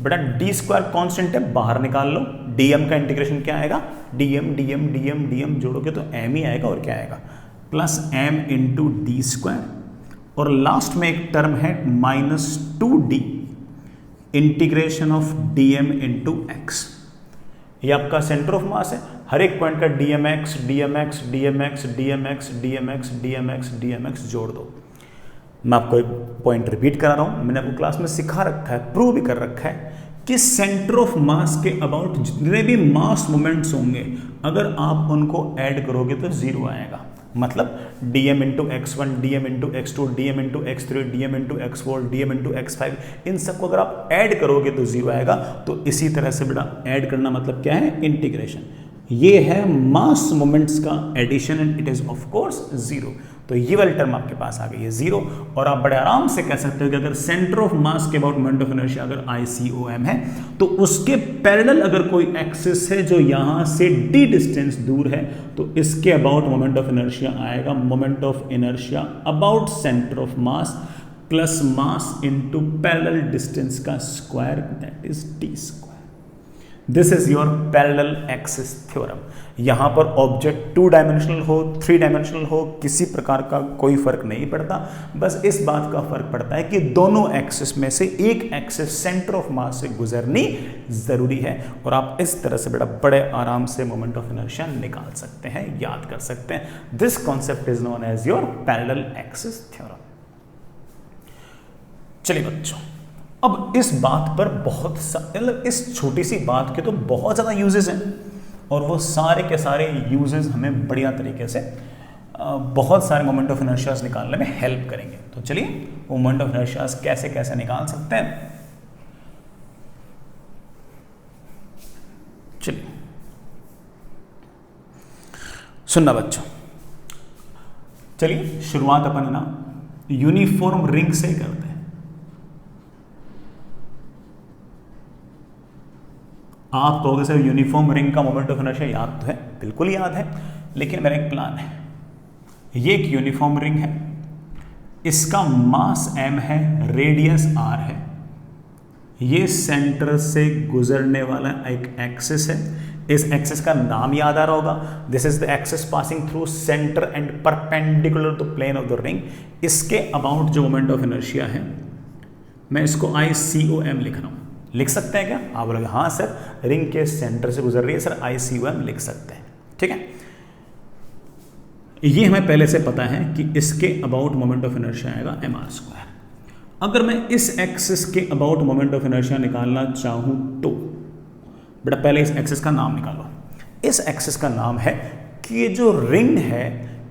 बेटा डी स्क्वायर कॉन्स्टेंट है, बाहर निकाल लो, डीएम का इंटीग्रेशन क्या आएगा, डीएम डीएम डीएम डीएम जोड़ोगे तो एम ही आएगा और क्या आएगा, plus m into d square और लास्ट में एक टर्म है -2d integration of dm into x. ये आपका सेंटर ऑफ मास है, हर एक पॉइंट का DMX DMX DMX DMX DMX DMX DMX जोड़ दो। मैं आपको एक पॉइंट रिपीट करा रहा हूं, मैंने आपको क्लास में सिखा रखा है, प्रूव भी कर रखा है कि सेंटर ऑफ मास के अबाउट जितने भी मास मोमेंट्स होंगे अगर आप उनको ऐड करोगे तो जीरो आएगा। मतलब dm into x1, dm into x2, dm into x3, dm into x4, dm into x5, इन सबको अगर आप ऐड करोगे तो जीरो आएगा। तो इसी तरह से बेटा ऐड करना मतलब क्या है, इंटीग्रेशन। ये है मास मोमेंट्स का addition and it is of course zero. तो ये वाली टर्म आपके पास आ गई है जीरो। और आप बड़े आराम से कह सकते हो कि अगर सेंटर ऑफ मास के अबाउट मोमेंट ऑफ इनर्शिया अगर ICOM है तो उसके पैरेलल अगर कोई एक्सिस है जो यहां से d डिस्टेंस दूर है तो इसके अबाउट मोमेंट ऑफ इनर्शिया आएगा moment of inertia about centre of mass plus mass into parallel distance का square, that is d square. This is your parallel axis theorem. यहां पर ऑब्जेक्ट 2 डायमेंशनल हो 3 डायमेंशनल हो किसी प्रकार का कोई फर्क नहीं पड़ता, बस इस बात का फर्क पड़ता है कि दोनों एक्सिस में से एक एक्सिस सेंटर ऑफ मास से गुजरनी जरूरी है। और आप इस तरह से बेटा बड़े आराम से मोमेंट ऑफ इनर्शिया निकाल सकते हैं, याद कर सकते हैं। This concept is known as your parallel axis theorem. चलिए बच्चों, अब इस बात पर बहुत मतलब इस छोटी सी बात के तो बहुत ज़्यादा यूजेस हैं और वो सारे के सारे यूजेस हमें बढ़िया तरीके से बहुत सारे मोमेंट ऑफ इनर्शियाज निकालने में हेल्प करेंगे। तो चलिए वो मोमेंट ऑफ इनर्शियाज कैसे कैसे निकाल सकते हैं, चलिए सुनना बच्चों। चलिए शुरुआत अपन ना यूनिफॉर्म रिंग से करते हैं। आप कहोगे सर यूनिफॉर्म रिंग का मोमेंट ऑफ इनर्शिया याद तो है, बिल्कुल याद है, लेकिन मेरा एक प्लान है। ये एक यूनिफॉर्म रिंग है, इसका मास m है, रेडियस r है, ये सेंटर से गुजरने वाला एक एक्सिस है। इस एक्सिस का नाम याद आ रहा होगा, this is the axis passing through centre and perpendicular to plane of the ring. इसके अबाउट जो मोमेंट ऑफ इनर्शिया है मैं इसको ICOM लिख रहा हूं। लिख सकते हैं क्या? आप बोलोगे हाँ सर, रिंग के सेंटर से गुजर रही है, सर ICOM लिख सकते हैं, ठीक है। ये हमें पहले से पता है कि इसके अबाउट मोमेंट ऑफ इनर्शिया आएगा mr²। अगर मैं इस एक्सिस के अबाउट मोमेंट ऑफ इनर्शिया निकालना चाहूं तो बेटा पहले इस एक्सिस का नाम निकालो। इस एक्सिस का नाम है कि ये जो रिंग है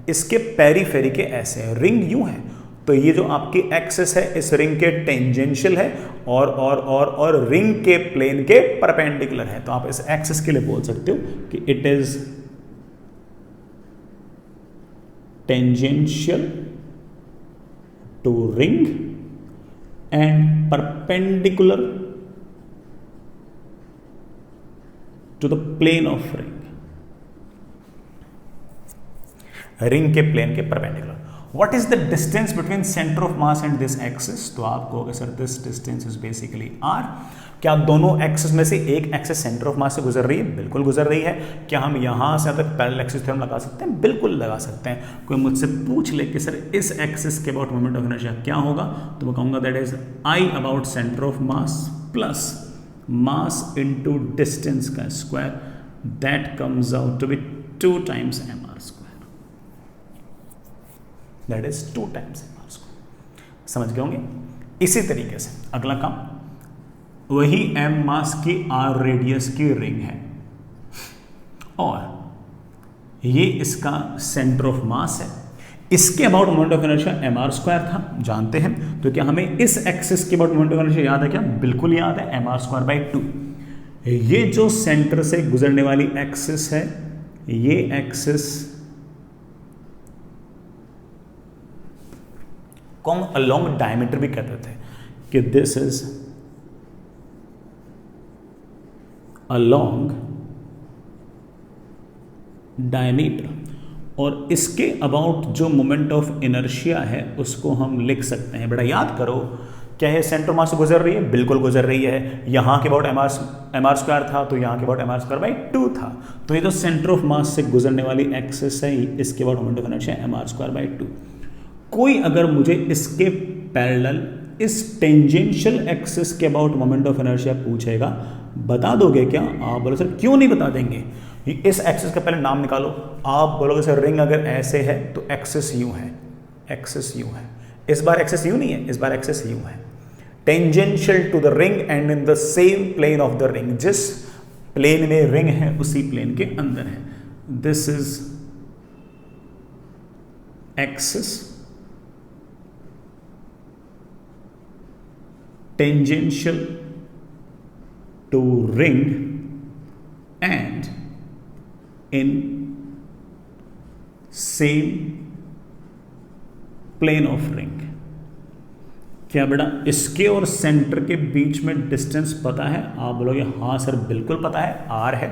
इसके पेरीफेरी के ऐसे है, रिंग यूं है तो ये जो आपकी एक्सिस है इस रिंग के टेंजेंशियल है और रिंग के प्लेन के परपेंडिकुलर है। तो आप इस एक्सिस के लिए बोल सकते हो कि it is tangential to ring and perpendicular to the plane of ring, ring के प्लेन के perpendicular. What is the distance between center of mass and this axis? तो आप कहोगे sir this distance is basically r। क्या दोनों एक्सिस में से एक एक्सिस सेंटर ऑफ मास से गुजर रही है? बिल्कुल गुजर रही है। क्या हम यहां से तक पैरेलल एक्सिस थ्योरम लगा सकते हैं? बिल्कुल लगा सकते हैं। कोई मुझसे पूछ ले कि सर इस एक्सिस के अबाउट मोमेंट ऑफ इनर्शिया क्या होगा, तो मैं कहूंगा that is I about centre of mass plus mass into distance का square, that comes out to be 2 times mr²। That is 2 times mr²। समझ गए होंगे। इसी तरीके से अगला काम, वही m मास की r रेडियस की रिंग है और ये इसका सेंटर ऑफ मास है। इसके about moment of inertia mr² था, जानते हैं। तो क्या हमें इस एक्सिस के अबाउट मोमेंट ऑफ इनर्शिया याद है क्या? बिल्कुल याद है, mr²/2। ये जो सेंटर से गुजरने वाली एक्सिस है, ये एक्सिस को हम अलोंग डायमीटर भी कहते थे कि दिस इज अलोंग डायमीटर, और इसके अबाउट जो मोमेंट ऑफ इनर्शिया है उसको हम लिख सकते हैं। बेटा याद करो, क्या है, सेंटर मास से गुजर रही है, बिल्कुल गुजर रही है। यहाँ के अबाउट एम आर स्क्वायर था, तो यहाँ के about m r square by 2 था, तो ये तो सेंटर ऑफ मास से गुजरने वाली एक्सिस है, इसके about moment of inertia m r square by 2। कोई अगर मुझे इसके पैरेलल इस टेंजेंशियल एक्सिस के अबाउट मोमेंट ऑफ इनर्शिया पूछेगा, बता दोगे क्या? आप बोलो सर क्यों नहीं बता देंगे, इस एक्सिस का पहले नाम निकालो। आप बोलोगे सर रिंग अगर ऐसे है तो एक्सिस यू है, एक्सिस यू है। इस बार एक्सिस यू नहीं है, इस बार एक्सिस यू है। Tangential to the ring and in the same plane of the ring, जिस प्लेन में रिंग है उसी प्लेन के अंदर है। This is axis tangential to ring and in same plane of ring। क्या बेटा इसके और सेंटर के बीच में डिस्टेंस पता है? आप बोलोगे हाँ सर बिल्कुल पता है, आर है।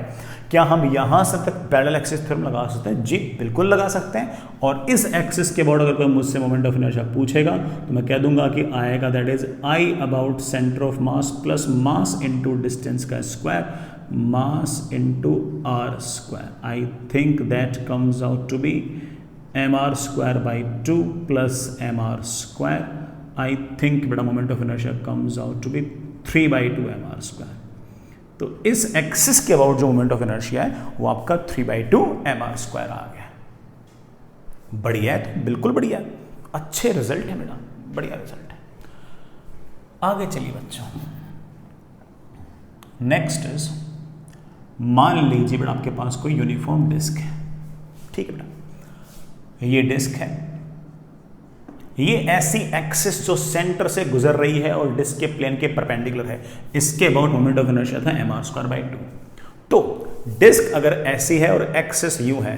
क्या हम यहां से तक पैरेलल एक्सिस थ्योरम लगा सकते हैं? जी बिल्कुल लगा सकते हैं। और इस एक्सिस के अबाउट अगर कोई मुझसे मोमेंट ऑफ इनर्शिया पूछेगा तो मैं कह दूंगा कि आएगा that is I about centre of mass plus mass into distance का square, mass into r square. I think that comes out to be mr square by 2 plus mr square. I think बेटा moment of inertia comes out to be 3 by 2 mr square। तो इस एक्सिस के अबाउट जो मोमेंट ऑफ इनर्शिया है वो आपका 3 by 2 mr square आ गया। बढ़िया है, तो बिल्कुल बढ़िया, अच्छे रिजल्ट है बेटा, बढ़िया रिजल्ट है। आगे चलिए बच्चों, नेक्स्ट इज, मान लीजिए बेटा आपके पास कोई यूनिफॉर्म डिस्क है, ठीक है बेटा, ये डिस्क है, ये ऐसी एक्सिस जो सेंटर से गुजर रही है और डिस्क के प्लेन के परपेंडिकुलर है, इसके अबाउट मोमेंट ऑफ इनर्शिया था एम आर स्क्वायर बाई 2। तो डिस्क अगर ऐसी है और एक्सिस यू है,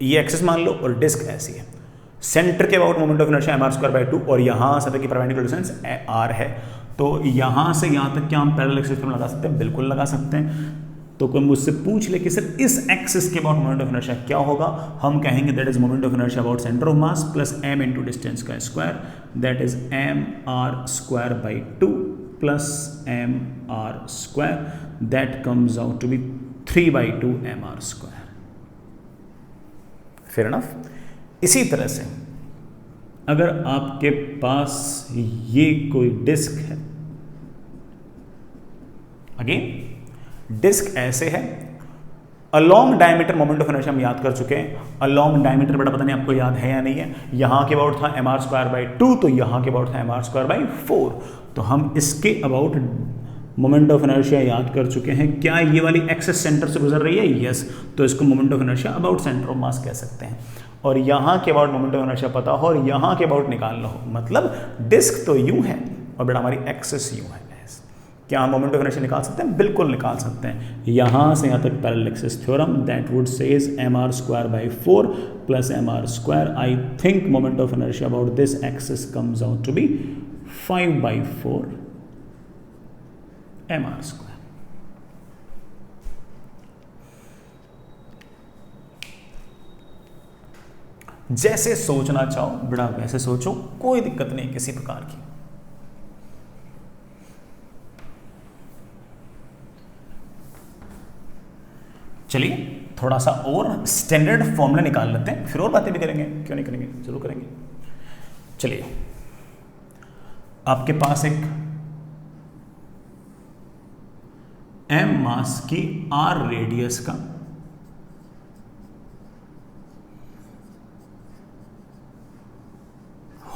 ये एक्सिस मान लो और डिस्क ऐसी है, सेंटर के about moment of inertia m r square by 2 और यहां से तक की परपेंडिकुलर डिस्टेंस आर है, तो यहां से यहां तक क्या हम पैरेलल एक्सिस लगा सकते हैं? बिल्कुल लगा सकते हैं। तो कोई मुझसे पूछ ले कि सर इस एक्सिस के अबाउट मोमेंट ऑफ इनर्शिया क्या होगा, हम कहेंगे that is moment of inertia about centre of mass plus m into distance का square, that is m r square by 2 plus m r square, that comes out to be 3 by 2 m r square. Fair enough. इसी तरह से अगर आपके पास ये कोई डिस्क है, अगेन डिस्क ऐसे है, along diameter moment of inertia हम याद कर चुके हैं। अलोंग डायमीटर बेटा पता नहीं आपको याद है या नहीं है, यहां के अबाउट था एम आर स्क्वायर बाई 2, तो यहां के अबाउट था एम आर स्क्वायर बाई 4, तो हम इसके अबाउट मोमेंट ऑफ इनर्शिया याद कर चुके हैं। क्या ये वाली एक्सिस सेंटर से गुजर रही है? यस, तो इसको moment of inertia about centre of मास कह सकते हैं। और यहाँ के अबाउट मोमेंट ऑफ इनर्शिया पता हो और यहाँ के अबाउट निकालना हो, मतलब डिस्क तो यूं है और बेटा हमारी एक्सिस यूं है। क्या हम मोमेंट ऑफ इनर्शिया निकाल सकते हैं? बिल्कुल निकाल सकते हैं। यहाँ से यहाँ तक parallel axis theorem, that would says m r square by 4 plus m r square. I think moment of inertia about this axis comes out to be 5 by 4 m r square. जैसे सोचना चाहो बेटा वैसे सोचो, कोई दिक्कत नहीं किसी प्रकार की। चलिए थोड़ा सा और स्टैंडर्ड फॉर्मूला निकाल लेते हैं, फिर और बातें भी करेंगे, क्यों नहीं करेंगे, जरूर करेंगे। चलिए, आपके पास एक m मास की r रेडियस का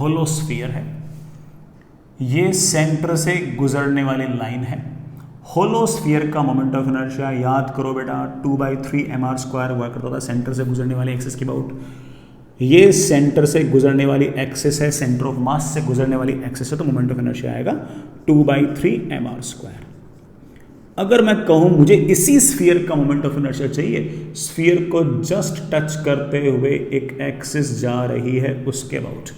होलोस्फीयर है, ये सेंटर से गुजरने वाली लाइन है। होलोस्फीयर का मोमेंट ऑफ इनर्शिया याद करो बेटा 2/3 mr स्क्वायर हुआ करता था सेंटर से गुजरने वाली एक्सिस के अबाउट। ये सेंटर से गुजरने वाली एक्सिस है, सेंटर ऑफ मास से गुजरने वाली एक्सिस है, तो मोमेंट ऑफ इनर्शिया आएगा 2/3 mr स्क्वायर। अगर मैं कहूं मुझे इसी स्फीयर का मोमेंट ऑफ इनर्शिया चाहिए, स्फीयर को जस्ट टच करते हुए एक एक्सिस जा रही है उसके अबाउट,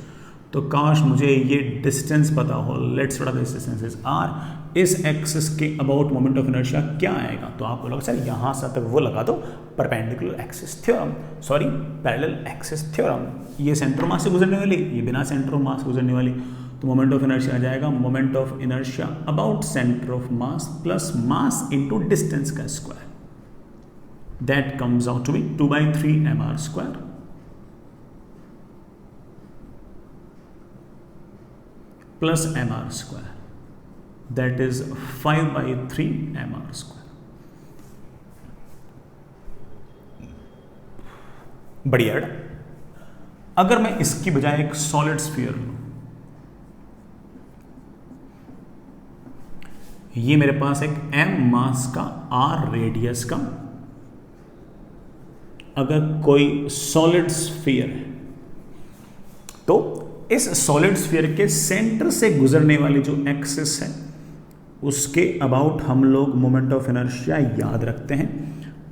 तो काश मुझे ये डिस्टेंस पता हो। Let's what this distance is r, इस एक्सिस के अबाउट मोमेंट ऑफ इनर्शिया क्या आएगा, तो आप बोलोगे सर यहाँ से तक वो लगा दो perpendicular axis theorem, sorry parallel axis theorem. ये सेंटर मास से गुजरने वाली, ये बिना सेंटर ऑफ मास गुजरने वाली, तो मोमेंट ऑफ इनर्शिया आ जाएगा moment of inertia about centre of mass plus mass into distance का square, that comes out to be 2/3 mr square plus mr square, that is 5/3 mr square. बढ़िया। अगर मैं इसकी बजाय एक सॉलिड स्फीयर लूं, ये मेरे पास एक m मास का r रेडियस का अगर कोई सॉलिड स्फीयर है, तो इस सॉलिड स्फीयर के सेंटर से गुजरने वाली जो एक्सिस है उसके अबाउट हम लोग मोमेंट ऑफ इनर्शिया याद रखते हैं,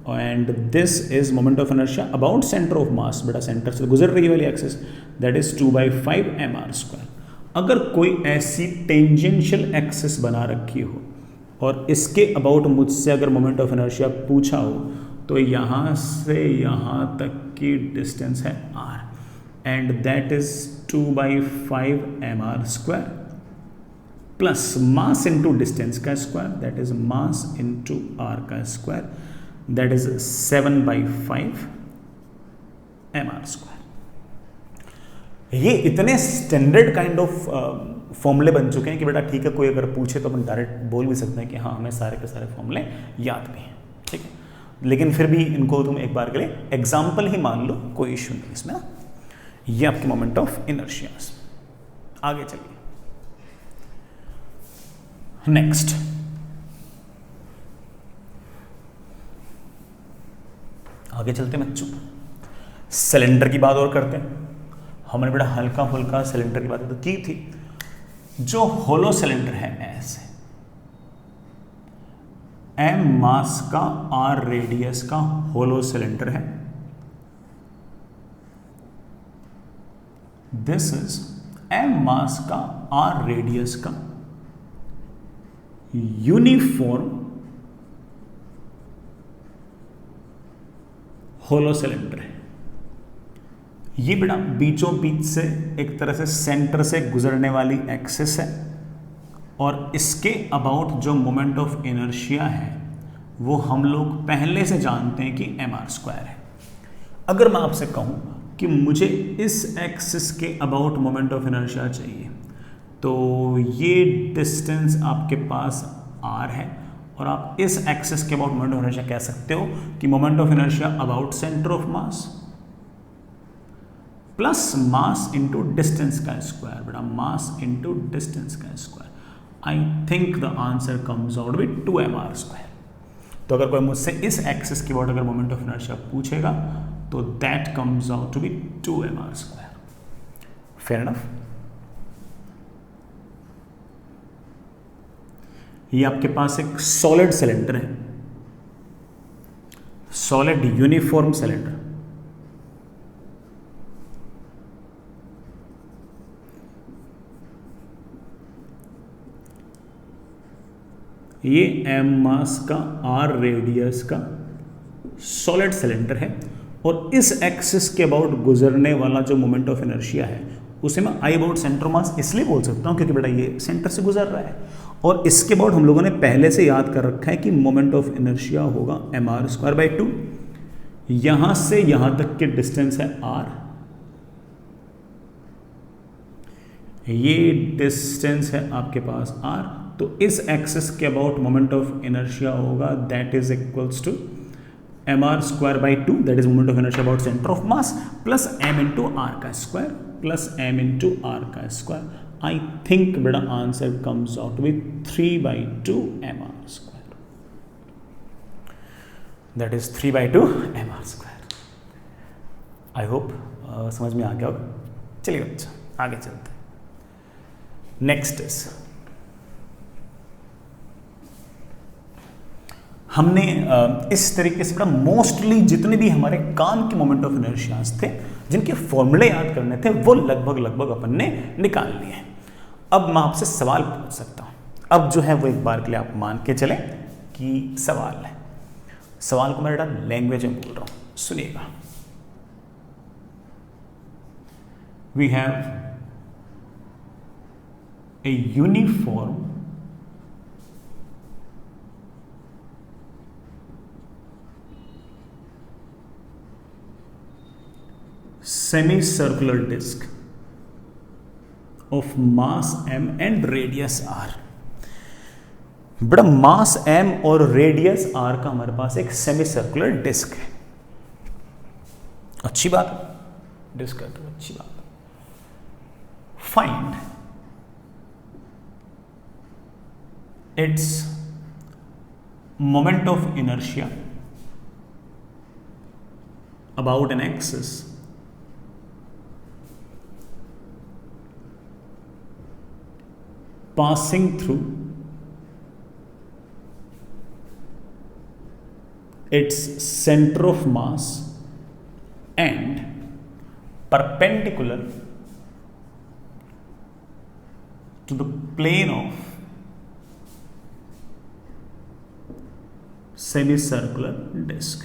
and this is moment of inertia about centre of मास, बेटा सेंटर से गुजर रही वाली axis, that is 2/5 mr square. अगर कोई ऐसी टेंजेंशियल एक्सिस बना रखी हो और इसके अबाउट मुझसे अगर मोमेंट ऑफ इनर्शिया पूछा हो, तो यहाँ से यहाँ तक की डिस्टेंस है r, and that is 2/5 mr square plus mass into distance का square, that is mass into r का square, that is 7/5 mr square. ये इतने स्टैंडर्ड काइंड ऑफ फॉर्मूले बन चुके हैं कि बेटा ठीक है, कोई अगर पूछे तो अपन डायरेक्ट बोल भी सकते हैं कि हाँ हमें सारे के सारे फॉर्मूले याद भी हैं, ठीक है। लेकिन फिर भी इनको तुम एक बार के लिए एग्जाम्पल ही मान लो, कोई इश्यू नहीं इसमें ना। ये आपके मोमेंट ऑफ इनर्शियाज। आगे चलिए नेक्स्ट, आगे चलते हैं बच्चों, सिलेंडर की बात और करते हैं। हमने बड़ा हल्का फुल्का सिलेंडर की बात तो की थी। जो होलो सिलेंडर है ऐसे m मास का r रेडियस का होलो सिलेंडर है, दिस इज m मास का r रेडियस का यूनिफॉर्म होलो सिलेंडर है। ये बेटा बीचों बीच से एक तरह से सेंटर से गुजरने वाली एक्सिस है, और इसके अबाउट जो मोमेंट ऑफ इनर्शिया है वो हम लोग पहले से जानते हैं कि mr स्क्वायर है। अगर मैं आपसे कहूं कि मुझे इस एक्सिस के अबाउट मोमेंट ऑफ इनर्शिया चाहिए, तो ये डिस्टेंस आपके पास r है, और आप इस एक्सिस के अबाउट मोमेंट ऑफ इनर्शिया कह सकते हो कि moment of inertia about centre of mass plus mass into distance का स्क्वायर, बेटा मास इंटू डिस्टेंस का square. I think the answer comes out with 2 mr square. तो अगर कोई मुझसे इस एक्सिस के अबाउट अगर मोमेंट ऑफ इनर्शिया पूछेगा, तो that comes out to be 2 mr square. Fair enough. ये आपके पास एक सॉलिड सिलेंडर है, सॉलिड यूनिफॉर्म सिलेंडर। ये m मास का r रेडियस का सॉलिड सिलेंडर है, और इस एक्सिस के अबाउट गुजरने वाला जो मोमेंट ऑफ इनर्शिया है उसे मैं आई अबाउट सेंटर मास इसलिए बोल सकता हूं क्योंकि बेटा ये सेंटर से गुजर रहा है, और इसके अबाउट हम लोगों ने पहले से याद कर रखा है कि मोमेंट ऑफ इनर्शिया होगा mr स्क्वायर बाई 2। यहां से यहां तक की डिस्टेंस है r, ये डिस्टेंस है आपके पास r, तो इस एक्सिस के अबाउट मोमेंट ऑफ इनर्शिया होगा that is equals to mr square by 2, that is moment of inertia about centre of mass, plus m into R का square plus m into R का स्क्वायर। आई थिंक बेटा answer comes out with 3/2 mr square, that is 3/2 mr square. I hope समझ में आ गया होगा। चलिए बच्चा आगे चलते हैं। नेक्स्ट इज, हमने इस तरीके से बड़ा मोस्टली जितने भी हमारे काम के मोमेंट ऑफ इनर्शियाज थे जिनके फॉर्मूले याद करने थे वो लगभग अपन ने निकाल लिए हैं। अब मैं आपसे सवाल पूछ सकता हूँ, अब जो है वो एक बार के लिए आप मान के चलें कि सवाल है। सवाल को मैं बेटा लैंग्वेज में बोल रहा हूं, सुनिएगा। We have a uniform semicircular disk of mass m and radius r। बड़ा मास m और रेडियस r का हमारे पास एक सेमी सर्कुलर डिस्क है। अच्छी बात है, डिस्क है तो अच्छी बात है। Find its moment of inertia about an axis passing through its center of mass and perpendicular to the plane of semicircular disk।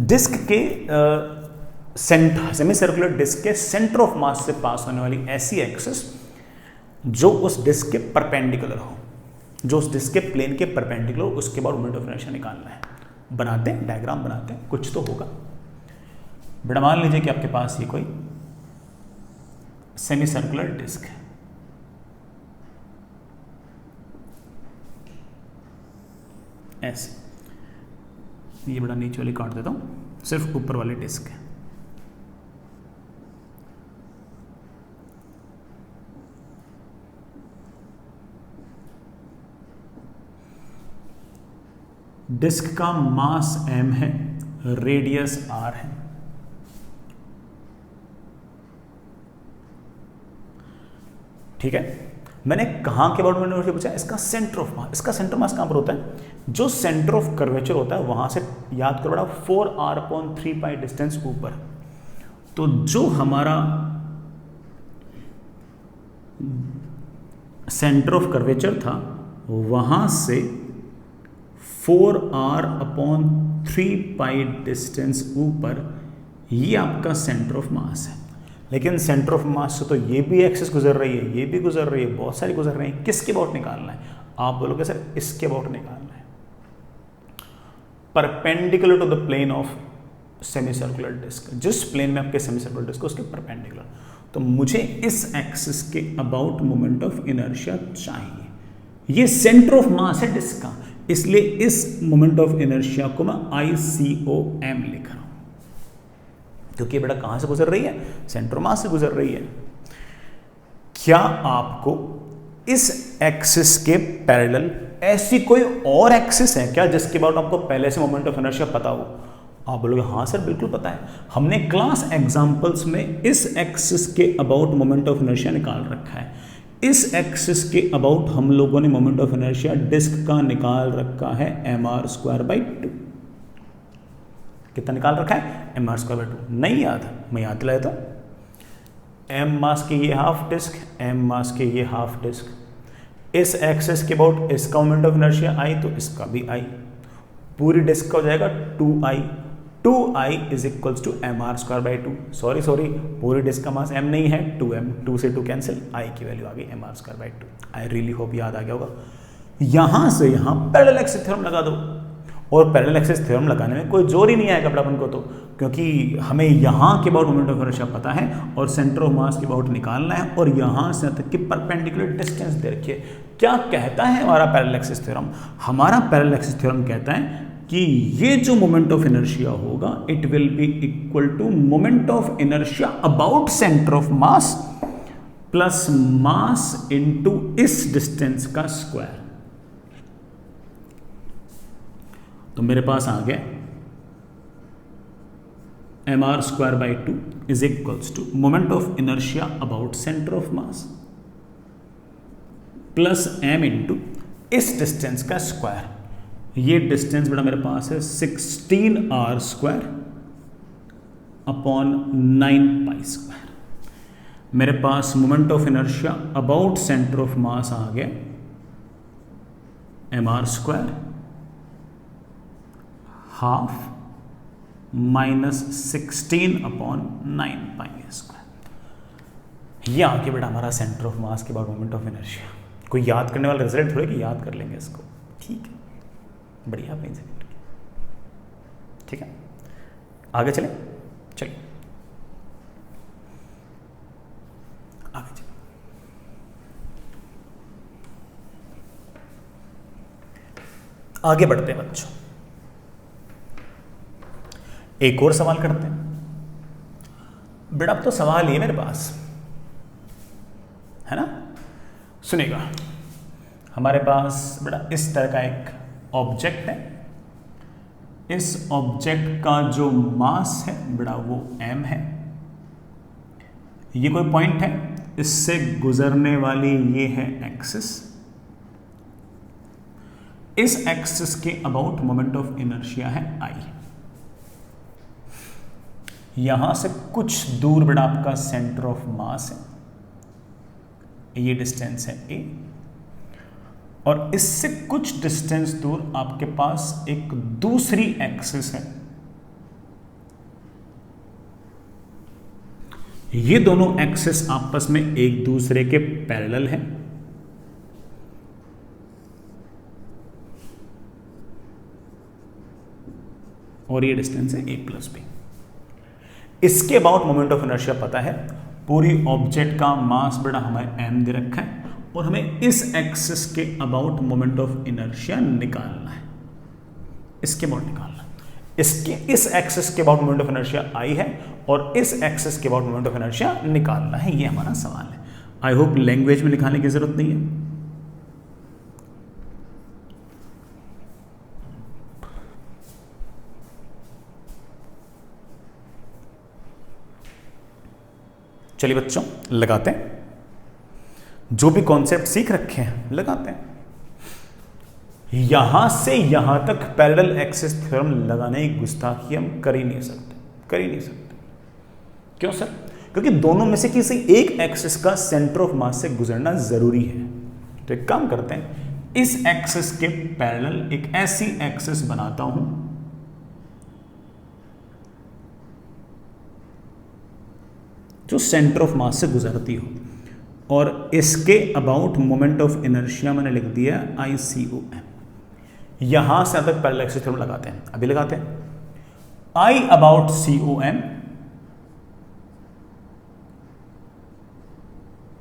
Disc के सेमीसर्कुलर डिस्क के सेंटर ऑफ मास से पास होने वाली ऐसी एक्सिस जो उस डिस्क के परपेंडिकुलर हो, जो उस डिस्क के प्लेन के परपेंडिकुलर, उसके बाद मोमेंट ऑफ इनर्शिया निकालना है। बनाते हैं, डायग्राम बनाते हैं, कुछ तो होगा। बेटा मान लीजिए कि आपके पास ये कोई सेमी सर्कुलर डिस्क है, ऐसे। ये बड़ा नीचे वाली काट देता हूं, सिर्फ ऊपर वाली डिस्क है। डिस्क का मास m है, रेडियस r है। ठीक है, मैंने कहां के बारे में पूछा? इसका सेंटर ऑफ मास। इसका सेंटर मास कहां पर होता है? जो सेंटर ऑफ कर्वेचर होता है वहां से याद करो बड़ा 4r/3π डिस्टेंस ऊपर। तो जो हमारा सेंटर ऑफ कर्वेचर था वहां से 4r/3π डिस्टेंस ऊपर, ये आपका सेंटर ऑफ मास है। लेकिन सेंटर ऑफ मास से तो ये भी एक्सिस गुजर रही है, ये भी गुजर रही है, बहुत सारी गुजर रही है। किसके अबाउट निकालना है? आप बोलोगे सर इसके अबाउट निकालना है, perpendicular to the plane of semi circular disc. जिस प्लेन में आपके सेमी सर्कुलर डिस्क उसके परपेंडिकुलर। तो मुझे इस एक्सिस के अबाउट मोमेंट ऑफ इनर्शिया चाहिए। ये सेंटर ऑफ मास है डिस्क का, इसलिए इस मोमेंट ऑफ इनर्शिया को मैं ICOM लिख रहा हूं, क्योंकि बेटा कहां से गुजर रही है? सेंटर ऑफ मास से गुजर रही है। क्या आपको इस एक्सिस के पैरेलल ऐसी कोई और एक्सिस है क्या जिसके बाद आपको पहले से मोमेंट ऑफ इनर्शिया पता हो? आप बोलोगे हाँ सर बिल्कुल पता है, हमने क्लास एग्जांपल्स में इस एक्सिस के अबाउट मोमेंट ऑफ इनर्शिया निकाल रखा है। इस एक्सिस के अबाउट हम लोगों ने मोमेंट ऑफ इनर्शिया डिस्क का निकाल रखा है mr²/2। कितना निकाल रखा है? mr²/2। नहीं याद? मैं याद दिलाया तो m मास के ये हाफ डिस्क, m मास के ये हाफ डिस्क। इस एक्सिस के अबाउट इसका मोमेंट ऑफ इनर्शिया आई तो इसका भी आई। पूरी डिस्क का हो जाएगा 2i। 2i is equals to mr²/2। Sorry, पूरी डिस्क का मास m नहीं है, 2m। 2 से 2 कैंसिल, i की वैल्यू आ गई mr²/2। आई रियली होप याद आ गया होगा। यहां से यहां पैरेलल एक्सिस थ्योरम लगा दो, और पैरेलल एक्सिस थ्योरम लगाने में कोई जोर ही नहीं आएगा अपन को, तो क्योंकि हमें यहाँ के अबाउट मोमेंट ऑफ इनर्शिया पता है और सेंटर ऑफ मास के अबाउट निकालना है, और यहाँ से तक की परपेंडिकुलर डिस्टेंस दे रखी है। क्या कहता है हमारा पैरेलल एक्सिस थ्योरम? हमारा पैरेलल एक्सिस थ्योरम कहता है कि ये जो मोमेंट ऑफ इनर्शिया होगा it will be equal to moment of inertia about centre of mass plus mass into इस डिस्टेंस का स्क्वायर। तो मेरे पास आ गया mr²/2 is equals to moment of inertia about centre of mass plus m into इस डिस्टेंस का स्क्वायर। ये डिस्टेंस बेटा मेरे पास है 16r² / 9π²। मेरे पास moment of inertia about centre of mass आ गया mr² हाफ -16/9πa²। ये आगे बेटा हमारा सेंटर ऑफ मास के बाद मोमेंट ऑफ इनर्शिया। कोई याद करने वाला रिजल्ट थोड़े कि याद कर लेंगे इसको, ठीक है, बढ़िया पेन से करके, ठीक है। आगे चलें, चलिए आगे चलिए। आगे बढ़ते हैं बच्चों, एक और सवाल करते हैं। बेटा अब तो सवाल ये मेरे पास है ना, सुनिएगा। हमारे पास बेटा इस तरह का एक ऑब्जेक्ट है। इस ऑब्जेक्ट का जो मास है बेटा वो m है। ये कोई पॉइंट है, इससे गुजरने वाली ये है एक्सिस। इस एक्सिस के अबाउट मोमेंट ऑफ इनर्शिया है I। यहां से कुछ दूर बेटा आपका सेंटर ऑफ मास है, ये डिस्टेंस है a, और इससे कुछ डिस्टेंस दूर आपके पास एक दूसरी एक्सिस है। ये दोनों एक्सिस आपस में एक दूसरे के पैरेलल हैं। और ये डिस्टेंस है a प्लस b। इसके अबाउट मोमेंट ऑफ इनर्शिया पता है, पूरी ऑब्जेक्ट का मास बेटा हमें m दे रखा है और हमें इस एक्सिस के अबाउट मोमेंट ऑफ इनर्शिया निकालना है। इसके अबाउट निकालना, इसके इस एक्सिस के about moment of inertia I है और इस एक्सिस के अबाउट मोमेंट ऑफ इनर्शिया निकालना है। ये हमारा सवाल है। आई होप लैंग्वेज में लिखाने की जरूरत नहीं है। चलिए बच्चों लगाते हैं, जो भी कॉन्सेप्ट सीख रखे हैं लगाते हैं। यहां से यहां तक पैरेलल एक्सिस थ्योरम लगाने की गुस्ताखी हम कर ही नहीं सकते, कर ही नहीं सकते। क्यों सर? क्योंकि दोनों में से किसी एक एक्सिस का सेंटर ऑफ मास से गुजरना जरूरी है। तो एक काम करते हैं, इस एक्सिस के पैरेलल एक ऐसी एक्सिस बनाता हूं जो सेंटर ऑफ मास से गुजरती हो, और इसके अबाउट मोमेंट ऑफ इनर्शिया मैंने लिख दिया ICOM। यहां से तक पैरेलल एक्सिस थ्योरम लगाते हैं, अभी लगाते हैं। I about COM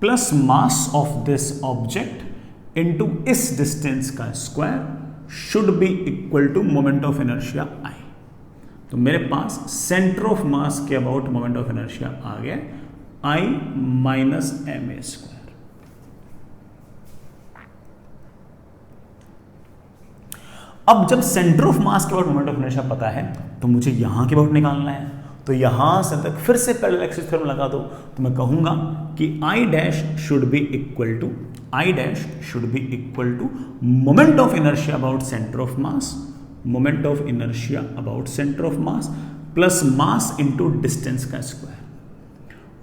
plus mass of this object into इस डिस्टेंस का square should be equal to moment of inertia I। तो मेरे पास सेंटर ऑफ मास के अबाउट मोमेंट ऑफ इनर्शिया आ गया I माइनस ma²। अब जब सेंटर ऑफ मास के अबाउट मोमेंट ऑफ इनर्शिया पता है तो मुझे यहां के अबाउट निकालना है। तो यहां से तक फिर से पैरेलल एक्सिस थ्योरम लगा दो, तो मैं कहूंगा कि I dash should be equal to moment of inertia about centre of mass, moment of inertia about centre of mass plus mass into distance का square.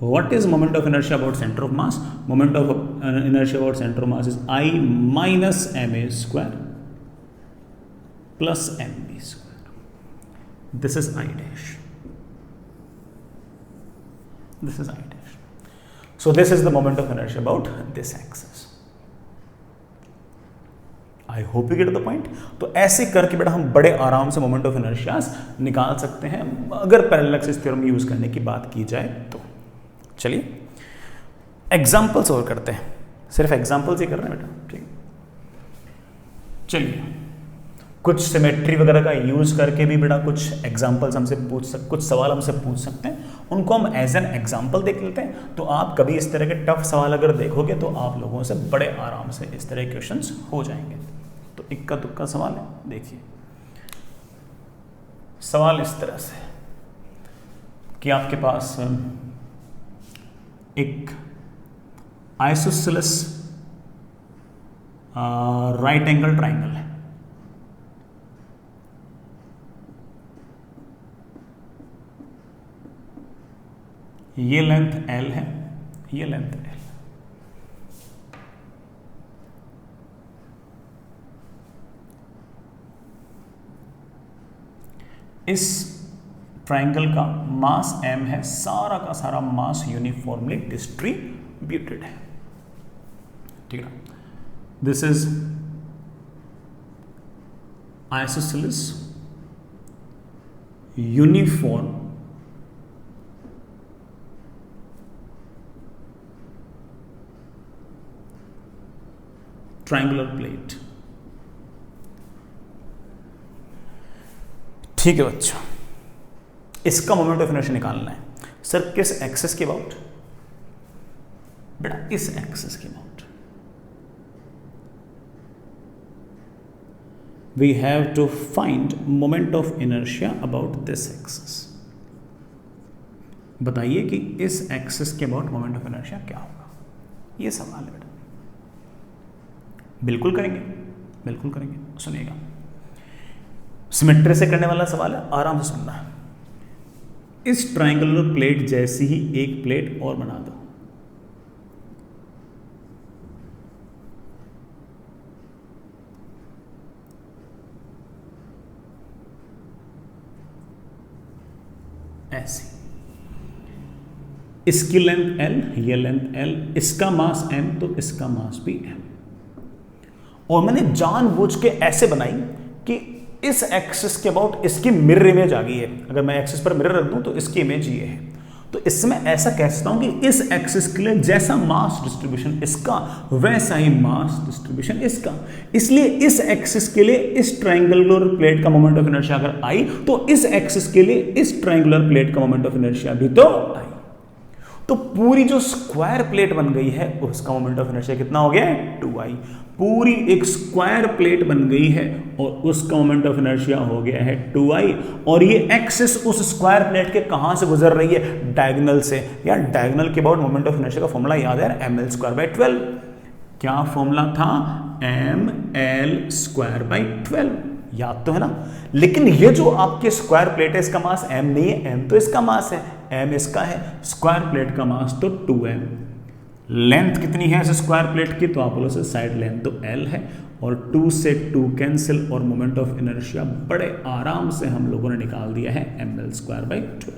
What is moment of inertia about centre of mass? Moment of inertia about centre of mass is I minus ma² plus mb²। This is I dash, this is I dash. So this is the moment of inertia about this axis. I hope you get the point. तो ऐसे करके बेटा हम बड़े आराम से मोमेंट ऑफ इनर्शियाज निकाल सकते हैं अगर पैरेलल एक्सिस थ्योरम यूज करने की बात की जाए तो। चलिए एग्जांपल्स और करते हैं, सिर्फ एग्जांपल्स ही कर रहे हैं बेटा, ठीक। चलिए कुछ सिमेट्री वगैरह का यूज करके भी बेटा कुछ एग्जांपल्स हमसे कुछ सवाल हमसे पूछ सकते हैं, उनको हम एज एन एग्जांपल देख लेते हैं। तो आप कभी इस तरह के टफ सवाल अगर देखोगे तो आप लोगों से बड़े आराम से इस तरह के क्वेश्चंस हो जाएंगे। तो इक्का दुक्का सवाल है, देखिए सवाल इस तरह से कि आपके पास एक आइसोसेलेस राइट एंगल ट्राइंगल है। ये लेंथ L है, ये लेंथ एल। इस ट्राइंगल का मास m है, सारा का सारा मास यूनिफॉर्मली डिस्ट्रीब्यूटेड है, ठीक है। This is isosceles uniform triangular plate, ठीक है बच्चों। इसका मोमेंट ऑफ इनर्शिया निकालना है। सर किस एक्सिस के अबाउट? बेटा इस एक्सिस के about. We have to find moment of inertia about this axis. बताइए कि इस एक्सिस के अबाउट मोमेंट ऑफ इनर्शिया क्या होगा? ये सवाल है बेटा। बिल्कुल करेंगे, बिल्कुल करेंगे। सुनिएगा, सिमेट्री से करने वाला सवाल है, आराम से सुनना है। इस ट्रायंगुलर प्लेट जैसी ही एक प्लेट और बना दो। ऐसी, इसकी लेंथ L, ये लेंथ L, इसका मास M तो इसका मास भी M। और मैंने जानबूझ के ऐसे बनाई कि इस एक्सिस के अबाउट इसकी मिरर इमेज आ गई है। अगर मैं एक्सिस पर मिरर रख दूं तो इसकी इमेज ये है। तो इसमें ऐसा कह सकता हूं कि इस एक्सिस के लिए जैसा मास डिस्ट्रीब्यूशन इसका, वैसा ही मास डिस्ट्रीब्यूशन इसका। इसलिए इस एक्सिस के लिए इस ट्रायंगुलर प्लेट का मोमेंट ऑफ इनर्शिया अगर आई तो इस एक्सिस के लिए इस ट्रायंगुलर प्लेट का मोमेंट ऑफ इनर्शिया भी तो आई। तो पूरी जो स्क्वायर प्लेट बन गई है उसका मोमेंट ऑफ इनर्शिया कितना हो गया है? 2i। पूरी एक स्क्वायर प्लेट बन गई है और उसका मोमेंट ऑफ इनर्शिया हो गया है 2i। और ये एक्सिस उस स्क्वायर प्लेट के कहां से गुजर रही है? डायगोनल से। यार डायगोनल के अबाउट मोमेंट ऑफ इनर्शिया का फॉर्मूला याद है, ml²/12। क्या फॉर्मूला था? ml²/12, याद तो है ना। लेकिन ये जो आपके स्क्वायर प्लेट है इसका मास m नहीं है, m तो इसका मास है, m इसका है। स्क्वायर प्लेट का मास तो 2m। लेंथ कितनी है इस स्क्वायर प्लेट की? तो आप बोलो से साइड लेंथ तो L है, और 2 से 2 कैंसिल, और मोमेंट ऑफ इनर्शिया बड़े आराम से हम लोगों ने निकाल दिया है ml²/12।